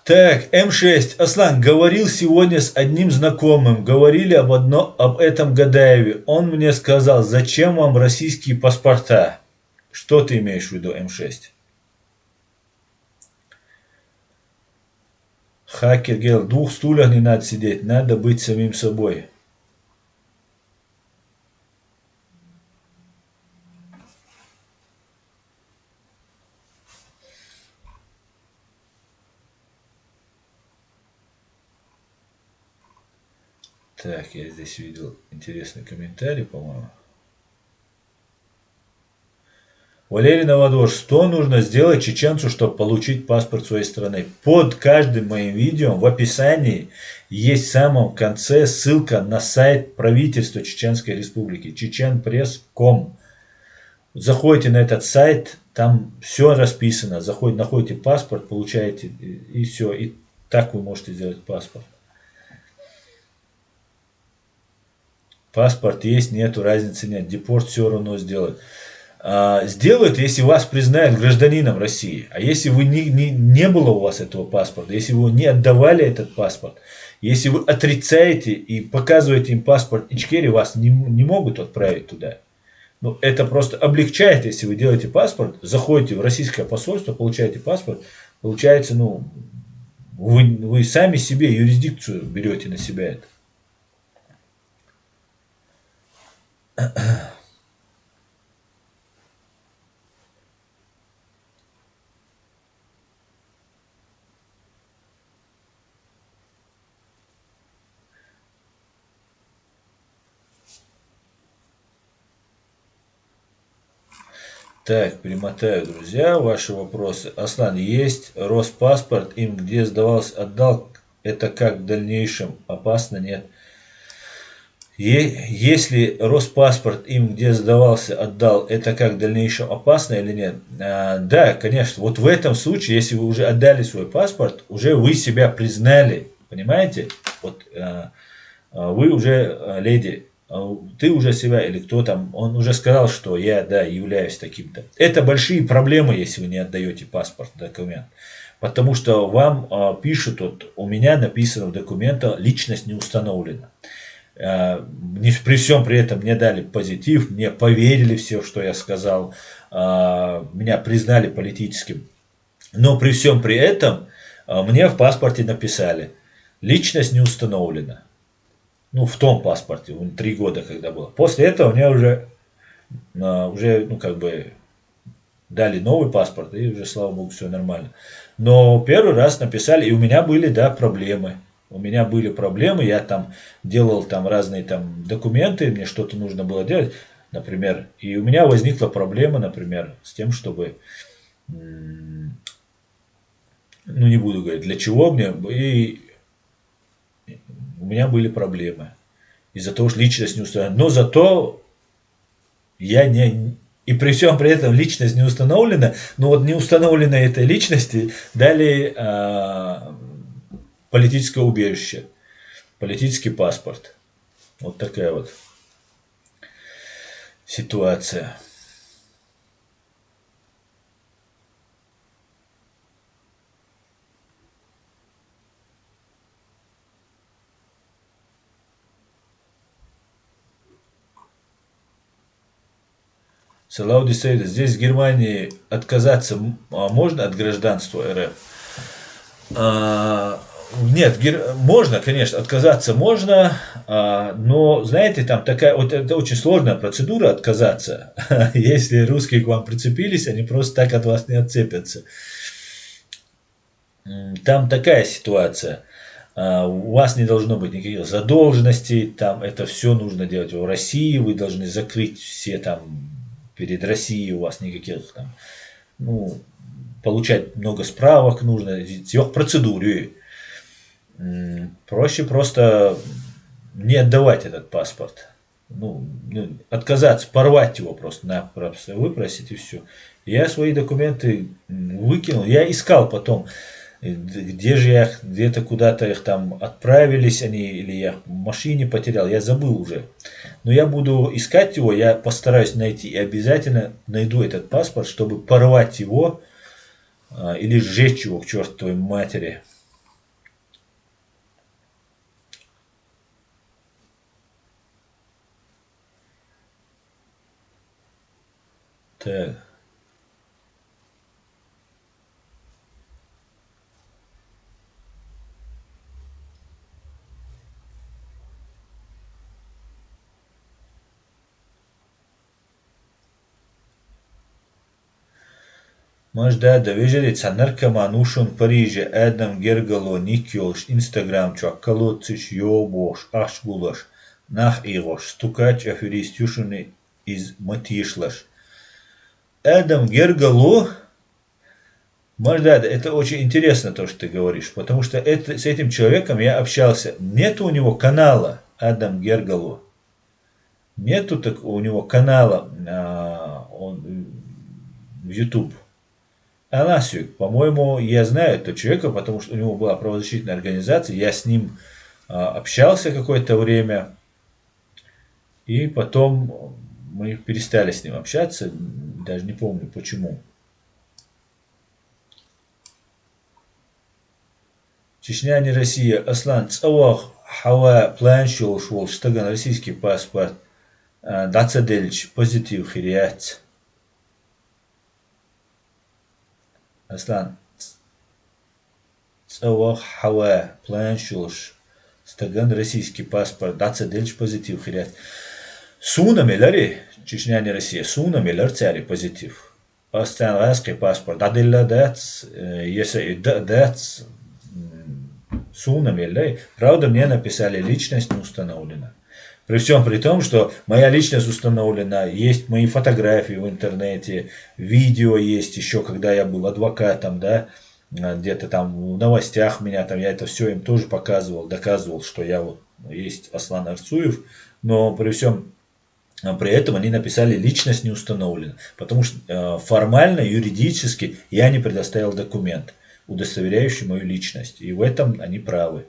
Так, М6. Аслан, говорил сегодня с одним знакомым. Говорили об этом Гадаеве. Он мне сказал, зачем вам российские паспорта? Что ты имеешь в виду, М6? Хакер говорил, в двух стульях не надо сидеть, надо быть самим собой. Так, я здесь видел интересный комментарий, по-моему. Валерий Новодвор, что нужно сделать чеченцу, чтобы получить паспорт своей страны? Под каждым моим видео в описании есть в самом конце ссылка на сайт правительства Чеченской Республики, чеченпресс.ком. Заходите на этот сайт, Там все расписано. Заходите, находите паспорт, получаете и все. И так вы можете сделать паспорт. Паспорт есть, нету, разницы нет. Депорт все равно сделают. Сделают, если вас признают гражданином России. А если вы не было у вас этого паспорта, если вы не отдавали этот паспорт, если вы отрицаете и показываете им паспорт Ичкерии, вас не могут отправить туда. Ну, это просто облегчает, если вы делаете паспорт, заходите в российское посольство, получаете паспорт, получается, ну, вы сами себе юрисдикцию берете на себя это. Так, перемотаю, друзья, ваши вопросы. Аслан, есть Роспаспорт, им где сдавался, отдал, это как в дальнейшем опасно, нет? Если Роспаспорт им где сдавался, отдал, это как в дальнейшем опасно или нет? Да, конечно. Вот в этом случае, если вы уже отдали свой паспорт, уже вы себя признали, понимаете? Вот вы уже леди, ты уже себя, или кто там, он уже сказал, что я, да, являюсь таким-то. Это большие проблемы, если вы не отдаете паспорт, документ. Потому что вам пишут, вот у меня написано в документе, личность не установлена. При всем при этом мне дали позитив, мне поверили все, что я сказал, меня признали политическим. Но при всем при этом мне в паспорте написали, личность не установлена. Ну, в том паспорте, 3 года когда было. После этого мне уже ну, как бы, дали новый паспорт, и уже, слава богу, все нормально. Но первый раз написали, и у меня были, да, проблемы. У меня были проблемы, я там делал там разные там документы, мне что-то нужно было делать, например. И у меня возникла проблема, например, с тем, чтобы, ну, не буду говорить, для чего мне, и у меня были проблемы. Из-за того, что личность не установлена. Но зато я не... И при всем при этом личность не установлена, но вот не установленной этой личности дали политическое убежище, политический паспорт. Вот такая вот ситуация. Салауди Саида, здесь в Германии отказаться можно от гражданства РФ? Нет, можно, конечно, отказаться можно, но, знаете, там такая, вот это очень сложная процедура отказаться. Если русские к вам прицепились, они просто так от вас не отцепятся. Там такая ситуация. У вас не должно быть никаких задолженностей, там это все нужно делать в России, вы должны закрыть все там перед Россией, у вас никаких там, ну, получать много справок нужно, в процедуре. Проще просто не отдавать этот паспорт. Ну, отказаться, порвать его просто, выпросить и все. Я свои документы выкинул. Я искал потом, где же я, где-то куда-то их там отправились они, или я в машине потерял, я забыл уже. Но я буду искать его, я постараюсь найти и обязательно найду этот паспорт, чтобы порвать его или сжечь его к чертовой матери. Так. Možda vizelica narkomanuşun Parīže ēdam gergalo nikjols Instagram čakalocis joboš ašguloš nahīgoš stukač аферистюшины из Матишлаш. Эдам Гергало, Маждада, это очень интересно то, что ты говоришь, потому что с этим человеком я общался. Нет у него канала Адам Гергало. Нету так у него канала в YouTube. Анасюк, по-моему, я знаю этого человека, потому что у него была правозащитная организация, я с ним общался какое-то время, и потом мы перестали с ним общаться, даже не помню почему. Чечня не Россия. Аслан, цавах хава план шел штаган российский паспорт. Даца дельч позитив хирият. Аслан, цавах хава план шел штаган российский паспорт. Даца дельч позитив хирият. Суна мелари, Чечня не Россия, суна мелар цари позитив. Австралийский паспорт. Дадилла дац, если дац, суна мелай. Правда, мне написали, личность не установлена. При всем при том, что моя личность установлена, есть мои фотографии в интернете, видео есть еще, когда я был адвокатом, да, где-то там в новостях меня там, я это все им тоже показывал, доказывал, что я вот есть Аслан Арцуев, но при этом они написали личность не установлена, потому что формально, юридически я не предоставил документ, удостоверяющий мою личность, и в этом они правы.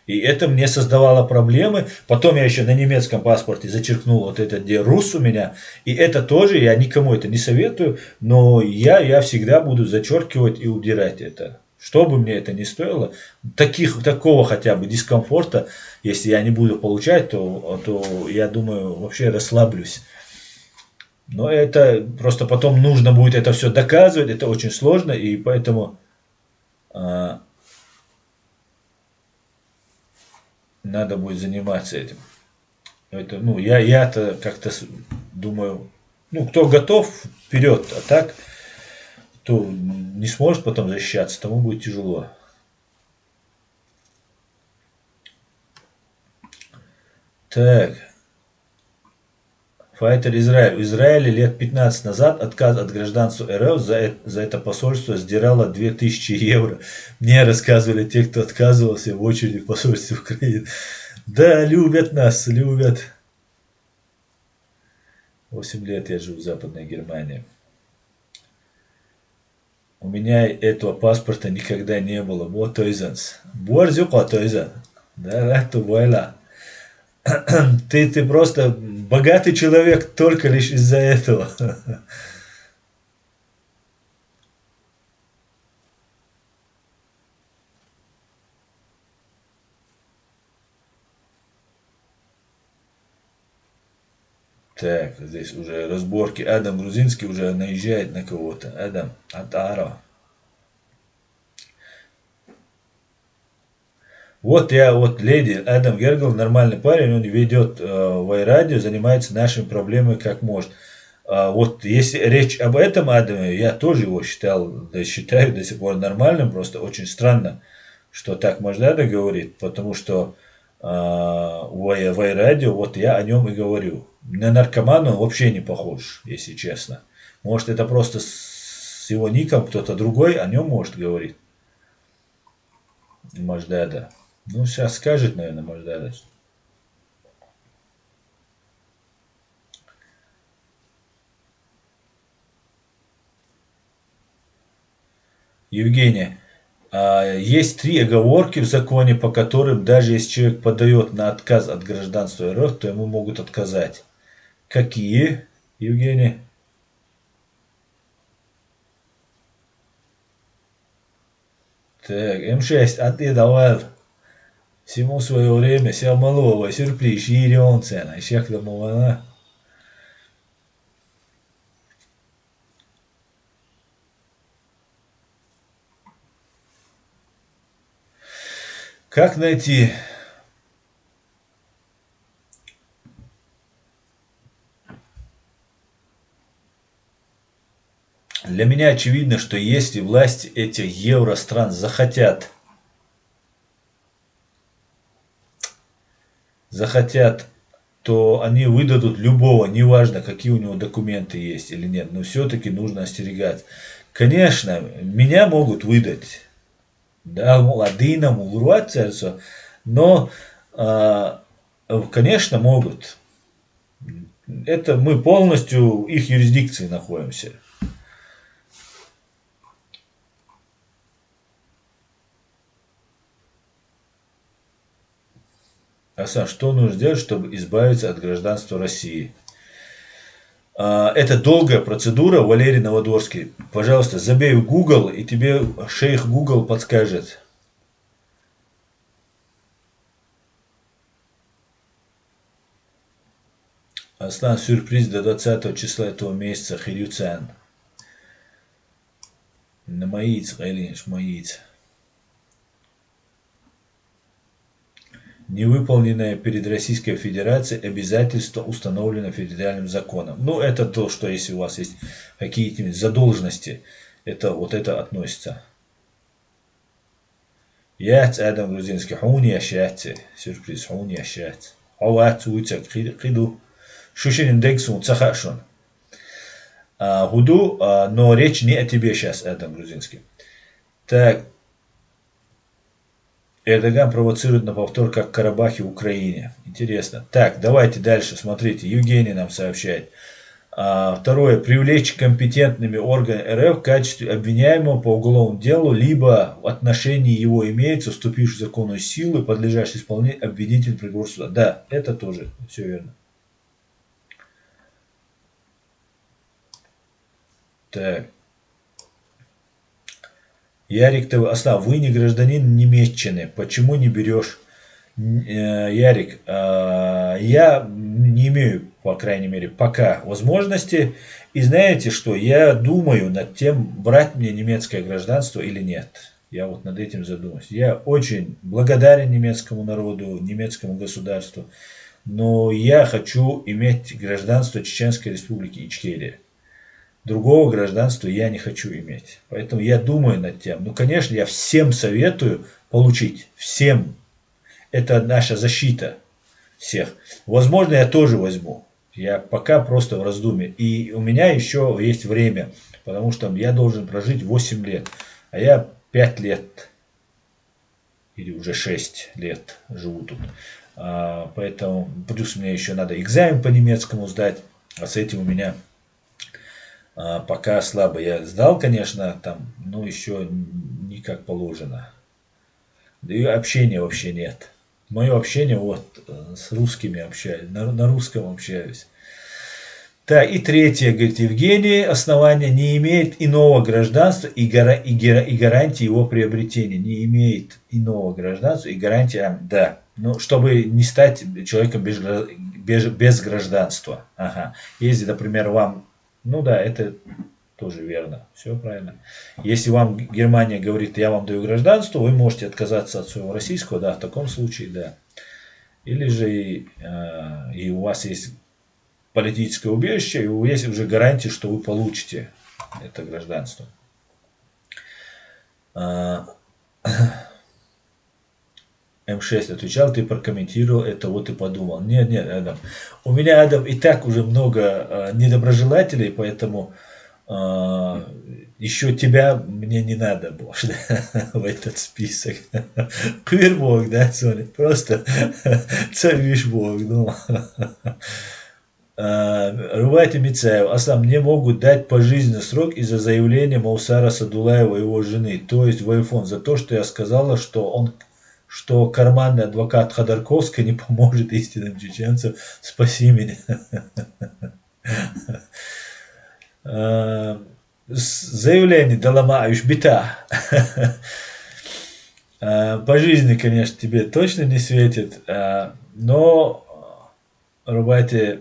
И это мне создавало проблемы. Потом я еще на немецком паспорте зачеркнул вот этот, где рус у меня. И это тоже, я никому это не советую, но я всегда буду зачеркивать и убирать это. Что бы мне это ни стоило, такого хотя бы дискомфорта, если я не буду получать, то я думаю, вообще расслаблюсь. Но это просто потом нужно будет это все доказывать, это очень сложно, и поэтому надо будет заниматься этим. Это, ну, я-то как-то думаю, ну, кто готов, вперед, а так, кто не сможет потом защищаться, тому будет тяжело. Так. Файтер Израиль. В Израиле лет 15 назад отказ от гражданства РФ за это посольство сдирало 2000 евро. Мне рассказывали те, кто отказывался в очереди в посольстве Украины. Да, любят нас, любят. 8 лет я живу в Западной Германии. У меня этого паспорта никогда не было. Вот тойзанс. Борзюка тойзан. Да, это войла. Ты просто богатый человек только лишь из-за этого. Так, здесь уже разборки. Адам Грузинский уже наезжает на кого-то. Адам Атара. Вот леди Адам Гергл, нормальный парень, он ведет Вайрадио, занимается нашими проблемами как может. Вот если речь об этом Адаме, я тоже его считаю до сих пор нормальным, просто очень странно, что так Мождада говорит, потому что Вайрадио, вот я о нем и говорю. На наркомана он вообще не похож, если честно. Может, это просто с его ником кто-то другой о нем может говорить. Мождада. Ну, сейчас скажет, наверное, Мождада. Евгения, есть 3 оговорки в законе, по которым даже если человек подает на отказ от гражданства РФ, то ему могут отказать. Какие, Евгений? Так, М6, а ты давай. Всему свое время, вся малого, сюрприз, ширен цена, шехла мована. Как найти Для меня очевидно, что если власти этих евростран захотят, то они выдадут любого, неважно, какие у него документы есть или нет, но все-таки нужно остерегаться. Конечно, меня могут выдать, да, молодына, мулруаться, но, конечно, могут. Это мы полностью в их юрисдикции находимся. Асан, что нужно сделать, чтобы избавиться от гражданства России? Это долгая процедура, Валерий Новодворский. Пожалуйста, забей в Google, и тебе шейх Google подскажет. Аслан, сюрприз до 20 числа этого месяца. Хирюцан. На маиц, Айлинш, маиц. Невыполненное перед Российской Федерацией обязательство установлено федеральным законом. Ну, это то, что если у вас есть какие-то задолженности, это вот это относится. Яц, Адам грузинский, хуни ашяти. Сюрприз, хуни ашяти. Ауат, уйцак, киду. Шушин индексу, цахашун. Гуду, но речь не о тебе сейчас, Адам грузинский. Так. Эрдоган провоцирует на повтор, как в Карабахе, в Украине. Интересно. Так, давайте дальше. Смотрите, Евгений нам сообщает. Второе. Привлечь компетентными органы РФ в качестве обвиняемого по уголовному делу, либо в отношении его имеется вступивший в законную силу, подлежащий исполнению обвинительный приговор суда. Да, это тоже все верно. Так. Ярик, вы не гражданин Немеччины. Почему не берешь? Ярик, я не имею, по крайней мере, пока возможности. И знаете что, я думаю над тем, брать мне немецкое гражданство или нет. Я вот над этим задумаюсь. Я очень благодарен немецкому народу, немецкому государству. Но я хочу иметь гражданство Чеченской Республики Ичкерия. Другого гражданства я не хочу иметь. Поэтому я думаю над тем. Ну, конечно, я всем советую получить. Всем. Это наша защита всех. Возможно, я тоже возьму. Я пока просто в раздумье. И у меня еще есть время. Потому что я должен прожить 8 лет. А я 5 лет. Или уже 6 лет живу тут. Поэтому плюс мне еще надо экзамен по немецкому сдать. А с этим у меня пока слабо. Я сдал, конечно, там, но еще не как положено. Да и общения вообще нет. Мое общение вот с русскими общаюсь, на русском общаюсь. Так, и третье, говорит Евгений, основание не имеет иного гражданства и гарантии его приобретения. Не имеет иного гражданства и гарантии, да. Ну, чтобы не стать человеком без гражданства. Ага. Если, например, вам, ну да, это тоже верно, все правильно. Если вам Германия говорит, я вам даю гражданство, вы можете отказаться от своего российского, да, в таком случае, да. Или же и у вас есть политическое убежище, и у вас есть уже гарантия, что вы получите это гражданство. М6 отвечал, ты прокомментировал это, вот и подумал. Нет, Адам. У меня, Адам, и так уже много недоброжелателей, поэтому еще тебя мне не надо больше в этот список. Квир Бог, да, Соня? Просто царь Бог, ну. Рувайте Мицаев. Аслан, мне могут дать пожизненный срок из-за заявления Маусара Садулаева и его жены, то есть в iPhone, за то, что я сказала, что карманный адвокат Ходорковский не поможет истинным чеченцам. Спаси меня. Заявление Даламаюш бита. По жизни, конечно, тебе точно не светит, но, Рубайте,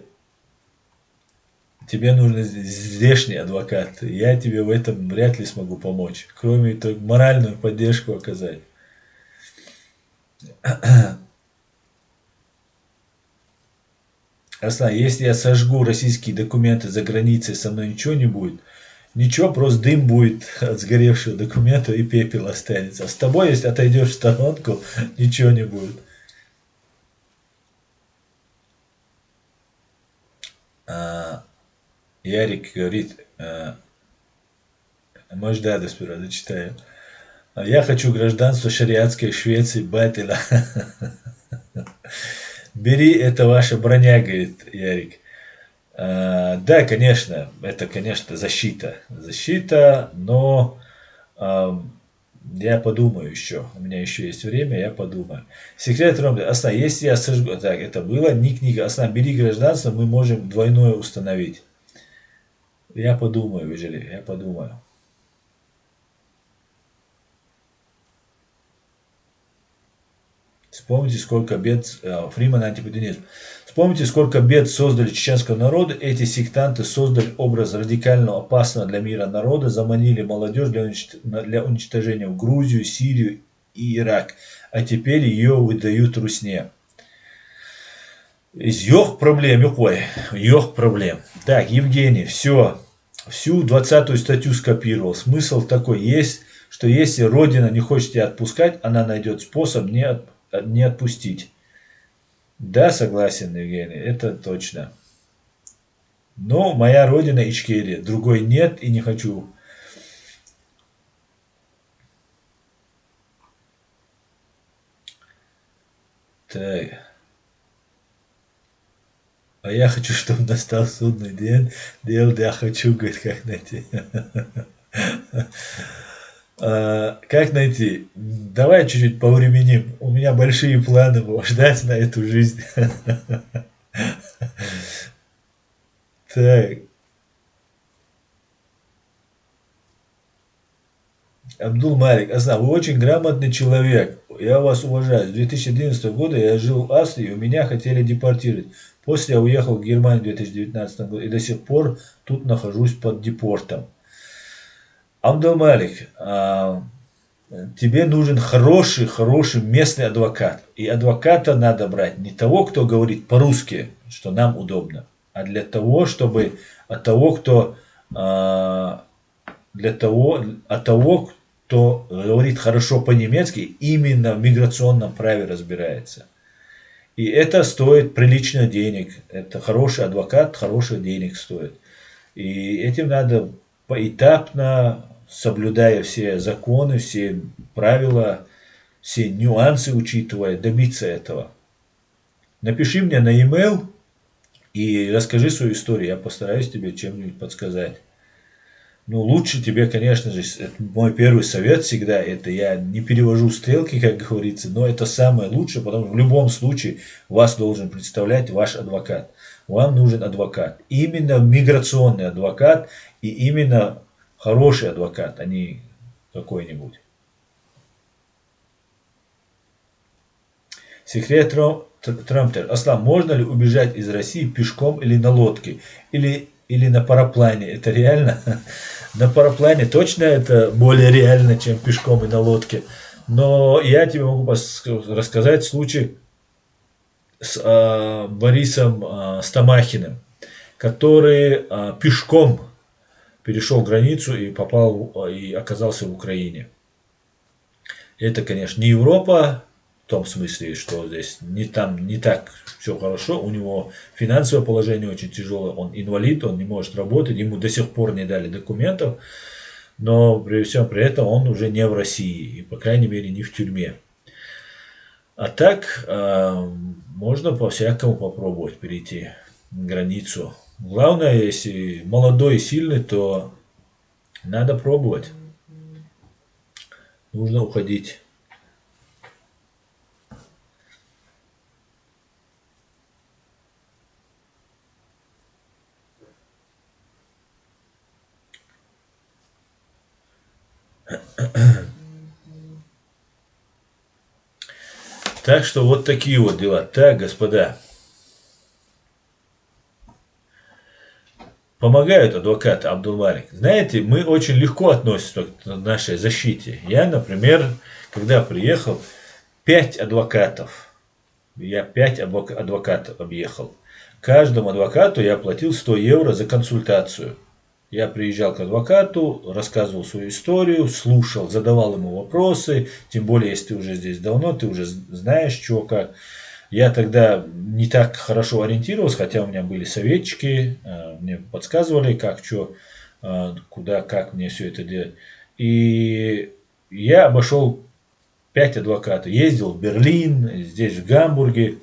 тебе нужен здешний адвокат. Я тебе в этом вряд ли смогу помочь, кроме только моральную поддержку оказать. Аслан, если я сожгу российские документы за границей, со мной ничего не будет. Ничего, просто дым будет от сгоревшего документа и пепел останется. А с тобой, если отойдешь в сторонку, ничего не будет. Ярик говорит, может, да, сперва зачитаю. Я хочу гражданство шариатской Швеции, Батила. Бери, это ваша броня, говорит Ярик. Да, конечно, это, конечно, защита. Защита, но Я подумаю еще. У меня еще есть время, я подумаю. Секрет Ромбе. Асна, если я сожгу... Так, это было. Не книга. Асна, бери гражданство, мы можем двойное установить. Я подумаю, Вижели, я подумаю. Вспомните, сколько бед... Фриман антипутинизм. Вспомните, сколько бед создали чеченского народа. Эти сектанты создали образ радикально опасного для мира народа, заманили молодежь для уничтожения в Грузию, Сирию и Ирак. А теперь ее выдают русне. Йох проблем, йох проблем. Так, Евгений, все. Всю 20-ю статью скопировал. Смысл такой есть, что если Родина не хочет тебя отпускать, она найдет способ не отпустить. Да, согласен, Евгений, это точно. Но моя родина Ичкерия, другой нет и не хочу. Так. А я хочу, чтобы настал судный день. Делал, я хочу, говорит, как найти. Как найти? Давай чуть-чуть повременим. У меня большие планы ждать на эту жизнь. Так. Абдул Малик, Асна, вы очень грамотный человек. Я вас уважаю. С 2011 года я жил в Австрии, и у меня хотели депортировать. После я уехал в Германию в 2019 году и до сих пор тут нахожусь под депортом. Абдул Малик, тебе нужен хороший местный адвокат. И адвоката надо брать не того, кто говорит по-русски, что нам удобно, а для того, чтобы от того, кто говорит хорошо по-немецки, именно в миграционном праве разбирается. И это стоит прилично денег. Это хороший адвокат, хороших денег стоит. И этим надо поэтапно, соблюдая все законы, все правила, все нюансы учитывая, добиться этого. Напиши мне на e-mail и расскажи свою историю. Я постараюсь тебе чем-нибудь подсказать. Ну, лучше тебе, конечно же, это мой первый совет всегда, это я не перевожу стрелки, как говорится, но это самое лучшее, потому что в любом случае вас должен представлять ваш адвокат. Вам нужен адвокат. Именно миграционный адвокат и именно хороший адвокат, а не какой-нибудь. Секрет Трамптер. Аслан, можно ли убежать из России пешком или на лодке? Или на параплане? Это реально? На параплане точно это более реально, чем пешком и на лодке. Но я тебе могу рассказать случай с Борисом Стамахиным, который пешком перешел границу и и оказался в Украине. Это, конечно, не Европа, в том смысле, что здесь не так все хорошо, у него финансовое положение очень тяжелое, он инвалид, он не может работать, ему до сих пор не дали документов, но при всем при этом он уже не в России, и, по крайней мере, не в тюрьме. А так можно по-всякому попробовать перейти границу. Главное, если молодой и сильный, то надо пробовать. Нужно уходить. Так что вот такие вот дела. Так, господа. Помогают адвокаты Абдулмалик. Знаете, мы очень легко относимся к нашей защите. Я, например, когда приехал, 5 адвокатов. Я 5 адвокатов объехал. Каждому адвокату я платил 100 евро за консультацию. Я приезжал к адвокату, рассказывал свою историю, слушал, задавал ему вопросы. Тем более, если ты уже здесь давно, ты уже знаешь, что как. Я тогда не так хорошо ориентировался, хотя у меня были советчики, мне подсказывали, как, что, куда, как мне все это делать. И я обошел 5 адвокатов. Ездил в Берлин, здесь в Гамбурге.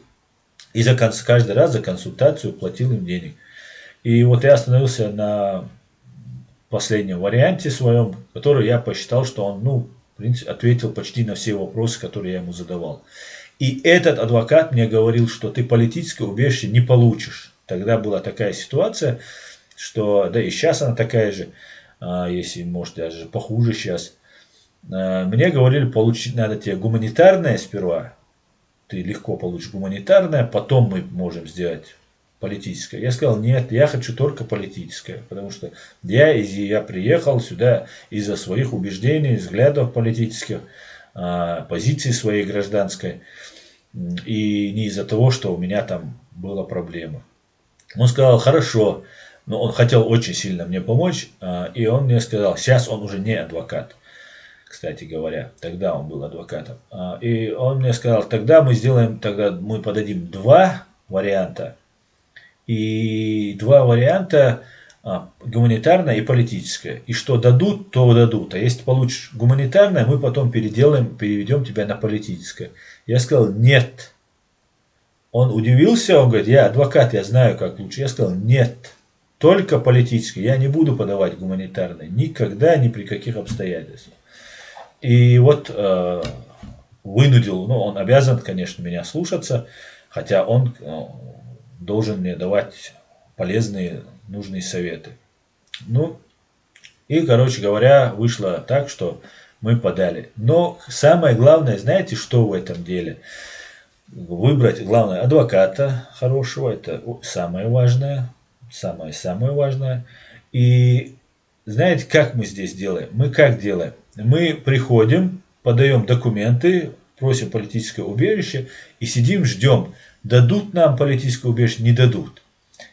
И каждый раз за консультацию платил им денег. И вот я остановился на последнем варианте своем, который я посчитал, что он, в принципе, ответил почти на все вопросы, которые я ему задавал. И этот адвокат мне говорил, что ты политическое убежище не получишь. Тогда была такая ситуация, что, да и сейчас она такая же, если может даже похуже сейчас. Мне говорили, получить надо тебе гуманитарное сперва, ты легко получишь гуманитарное, потом мы можем сделать политическое. Я сказал, нет, я хочу только политическое, потому что я приехал сюда из-за своих убеждений, взглядов политических, позиции своей гражданской, и не из-за того, что у меня там была проблема. Он сказал, хорошо, но он хотел очень сильно мне помочь, и он мне сказал, сейчас он уже не адвокат, кстати говоря, тогда он был адвокатом. И он мне сказал, тогда мы подадим два варианта, и два варианта гуманитарное и политическое. И что дадут, то дадут. А если получишь гуманитарное, мы потом переведем тебя на политическое. Я сказал, нет. Он удивился, он говорит, я адвокат, я знаю, как лучше. Я сказал, нет, только политическое. Я не буду подавать гуманитарное. Никогда, ни при каких обстоятельствах. И вот вынудил, он обязан, конечно, меня слушаться, хотя он должен мне давать полезные, нужные советы. И, короче говоря, вышло так, что мы подали. Но самое главное, знаете, что в этом деле? Выбрать, главное, адвоката хорошего, это самое важное, самое-самое важное. И знаете, как мы здесь делаем? Мы как делаем? Мы приходим, подаем документы, просим политическое убежище и сидим, ждем. Дадут нам политическое убежище, не дадут.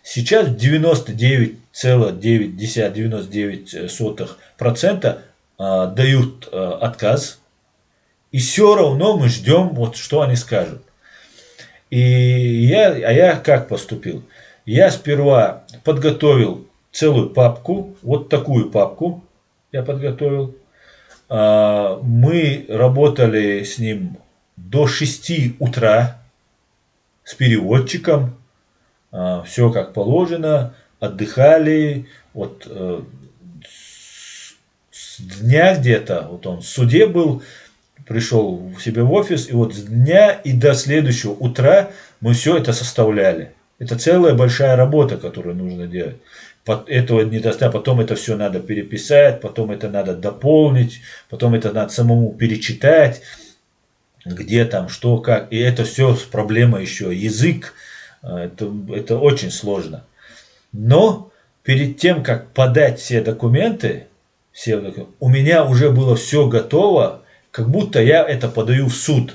Сейчас 99,99% дают отказ. И все равно мы ждем, вот что они скажут. И я как поступил? Я сперва подготовил целую папку, вот такую папку я подготовил. Мы работали с ним до 6 утра с переводчиком, все как положено, отдыхали, вот с дня где-то, вот он в суде был, пришел в себе в офис, и вот с дня и до следующего утра мы все это составляли. Это целая большая работа, которую нужно делать. Этого недостаточно, потом это все надо переписать, потом это надо дополнить, потом это надо самому перечитать, где там, что, как. И это все проблема еще язык. Это очень сложно. Но перед тем, как подать все документы, у меня уже было все готово, как будто я это подаю в суд.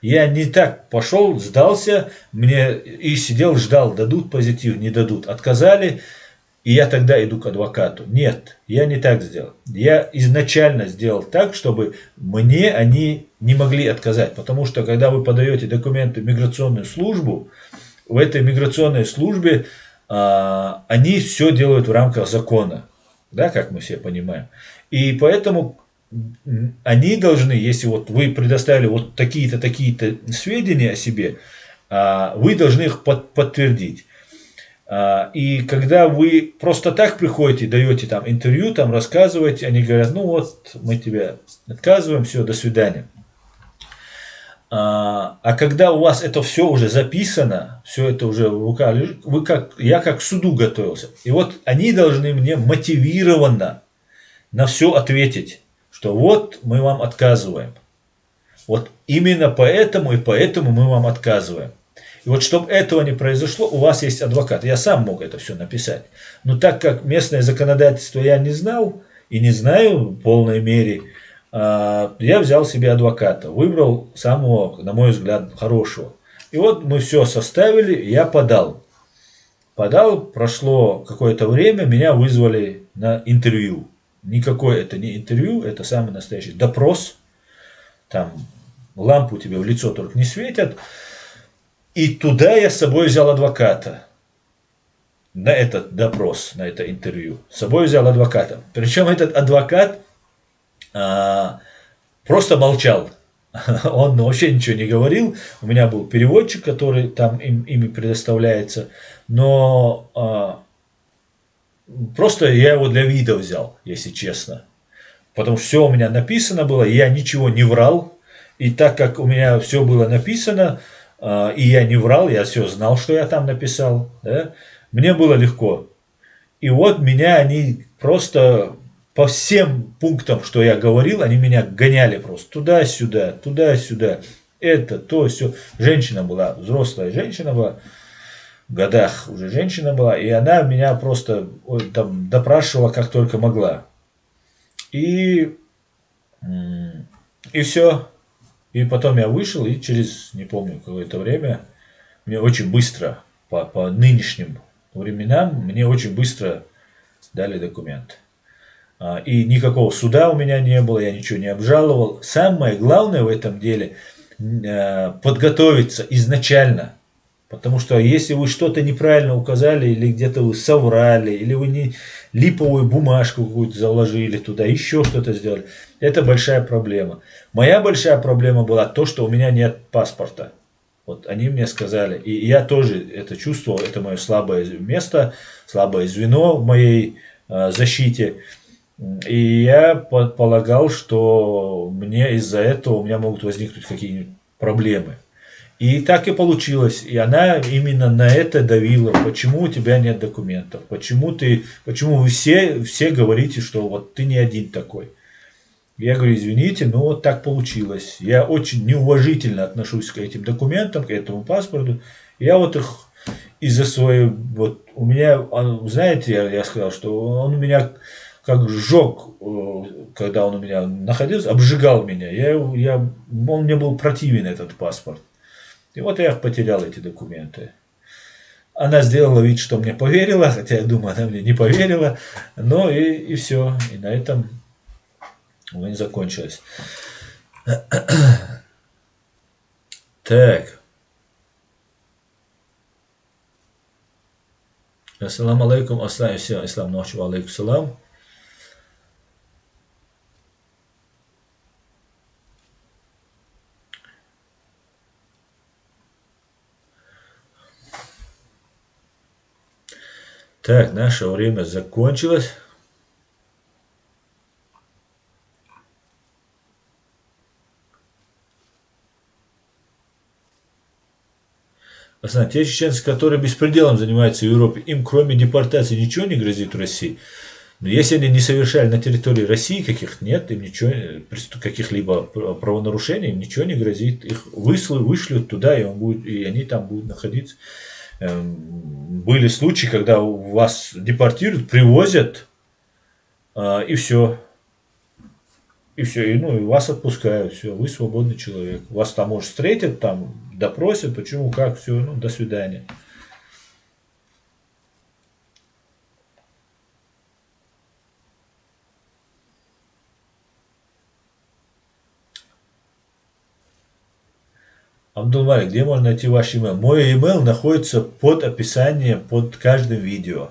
Я не так пошел, сдался, и сидел, ждал, дадут позитив, не дадут. Отказали, и я тогда иду к адвокату. Нет, я не так сделал. Я изначально сделал так, чтобы мне они не могли отказать. Потому что, когда вы подаете документы в миграционную службу, в этой миграционной службе они все делают в рамках закона. Да, как мы все понимаем. И поэтому они должны, если вот вы предоставили вот такие-то, такие-то сведения о себе, вы должны их подтвердить. И когда вы просто так приходите, даете там интервью, там рассказываете, они говорят, ну вот, мы тебе отказываем, все, до свидания. А когда у вас это все уже записано, все это уже в руках лежит, я как к суду готовился. И вот они должны мне мотивированно на все ответить, что вот мы вам отказываем. Вот именно поэтому и поэтому мы вам отказываем. И вот чтобы этого не произошло, у вас есть адвокат. Я сам мог это все написать. Но так как местное законодательство я не знал и не знаю в полной мере, я взял себе адвоката. Выбрал самого, на мой взгляд, хорошего. И вот мы все составили, я подал. Прошло какое-то время, меня вызвали на интервью. Никакое это не интервью, это самый настоящий допрос. Там лампу тебе в лицо только не светят. И туда я с собой взял адвоката. На этот допрос, на это интервью. С собой взял адвоката. Причем этот адвокат просто молчал. Он вообще ничего не говорил. У меня был переводчик, который там ими предоставляется. Но просто я его для вида взял, если честно. Потому что все у меня написано было, я ничего не врал. И так как у меня все было написано, и я не врал, я все знал, что я там написал, да, мне было легко. И вот меня они просто по всем пунктам, что я говорил, они меня гоняли просто туда-сюда, туда-сюда. Это, то, все. Женщина была, взрослая женщина была, в годах уже женщина была, и она меня просто там допрашивала как только могла. И, и все. И потом я вышел, и через, не помню, какое-то время, мне очень быстро, по нынешним временам, мне очень быстро дали документ. И никакого суда у меня не было, я ничего не обжаловал. Самое главное в этом деле подготовиться изначально. Потому что если вы что-то неправильно указали, или где-то вы соврали, или вы не липовую бумажку какую-то заложили туда, еще что-то сделали, это большая проблема. Моя большая проблема была то, что у меня нет паспорта. Вот они мне сказали, и я тоже это чувствовал, это мое слабое место, слабое звено в моей защите. И я предполагал, что мне из-за этого у меня могут возникнуть какие-нибудь проблемы. И так и получилось. И она именно на это давила. Почему у тебя нет документов? Почему вы все говорите, что вот ты не один такой? Я говорю, извините, но вот так получилось. Я очень неуважительно отношусь к этим документам, к этому паспорту. Я вот их из-за своей, вот у меня, знаете, я сказал, что он у меня как сжег, когда он у меня находился, обжигал меня. Он мне был противен, этот паспорт. И вот я потерял эти документы. Она сделала вид, что мне поверила, хотя я думаю, она мне не поверила. Но и все. И на этом не закончилось. Так. Ассаламу алейкум, ислам ночи, алейкум салам. Так, наше время закончилось. Те чеченцы, которые беспределом занимаются в Европе, им кроме депортации ничего не грозит в России. Но если они не совершали на территории России каких нет, им ничего, каких-либо правонарушений, им ничего не грозит. Их вышлют туда, и они там будут находиться. Были случаи, когда вас депортируют, привозят, и все. И все, и вас отпускают, все, вы свободный человек. Вас там, может, встретят, там, допросят, почему, как, все, до свидания. Абдулмарик, где можно найти ваш email? Мой email находится под описанием, под каждым видео.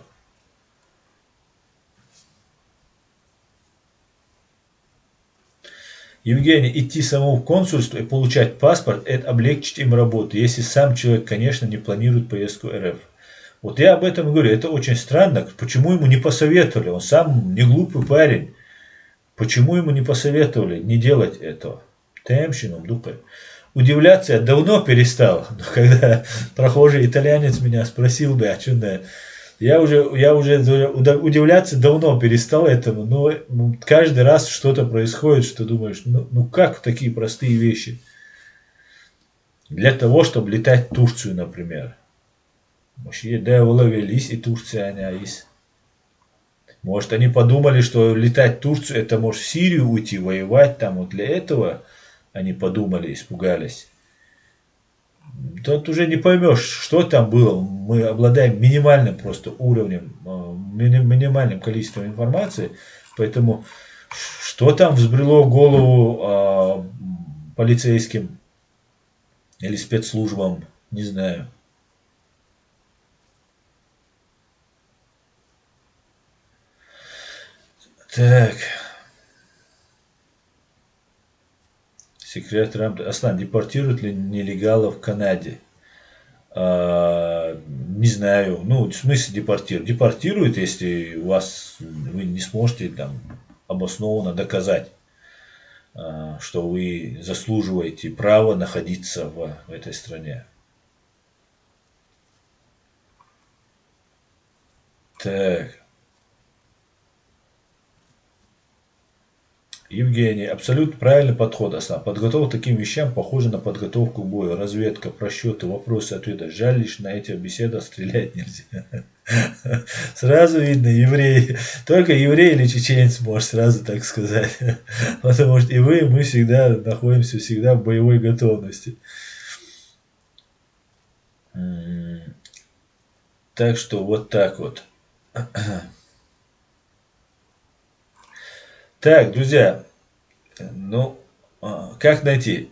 Евгений, идти самому в консульство и получать паспорт, это облегчит им работу, если сам человек, конечно, не планирует поездку в РФ. Вот я об этом говорю, это очень странно, почему ему не посоветовали, он сам не глупый парень, почему ему не посоветовали не делать этого? Темщином, дупой. Удивляться я давно перестал, но когда прохожий итальянец меня спросил бы, а что да, я уже удивляться давно перестал этому, но каждый раз что-то происходит, что думаешь, ну как такие простые вещи? Для того, чтобы летать в Турцию, например. И Турция, может, они подумали, что летать в Турцию, это может в Сирию уйти, воевать там, вот для этого они подумали, испугались. Тут уже не поймешь, что там было. Мы обладаем минимальным просто уровнем, минимальным количеством информации. Поэтому что там взбрело в голову полицейским или спецслужбам, не знаю. Так. Секрет Рамта. Аслан, депортируют ли нелегалов в Канаде? Не знаю. Ну, в смысле депортируют? Депортируют, если вы не сможете там обоснованно доказать, что вы заслуживаете права находиться в этой стране. Так. Евгений, абсолютно правильный подход, Аслан. Подготовка к таким вещам похожа на подготовку к бою. Разведка, просчеты, вопросы, ответы. Жаль, лишь на этих беседах стрелять нельзя. Сразу видно, еврей. Только еврей или чеченец может сразу так сказать. Потому что и вы, и мы всегда находимся в боевой готовности. Так что вот так вот. Так, друзья, ну, как найти?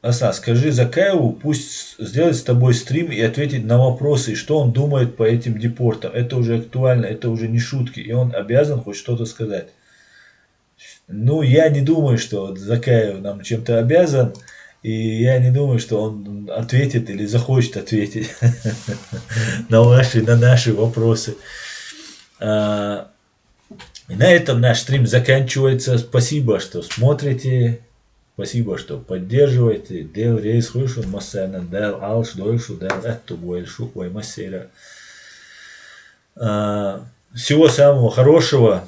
Аса, скажи Закаеву, пусть сделает с тобой стрим и ответит на вопросы, что он думает по этим депортам. Это уже актуально, это уже не шутки, и он обязан хоть что-то сказать. Ну, я не думаю, что Закаев нам чем-то обязан, и я не думаю, что он ответит или захочет ответить на наши вопросы. И на этом наш стрим заканчивается. Спасибо, что смотрите. Спасибо, что поддерживаете. Дел рейс хушу масена, дел алш дольшу, дел эту большу, ой масера. Всего самого хорошего.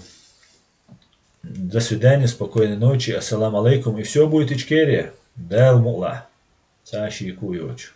До свидания, спокойной ночи. Ассаламу алейкум. И все будет Ичкерия. Дел мула. Саши и Куйоч.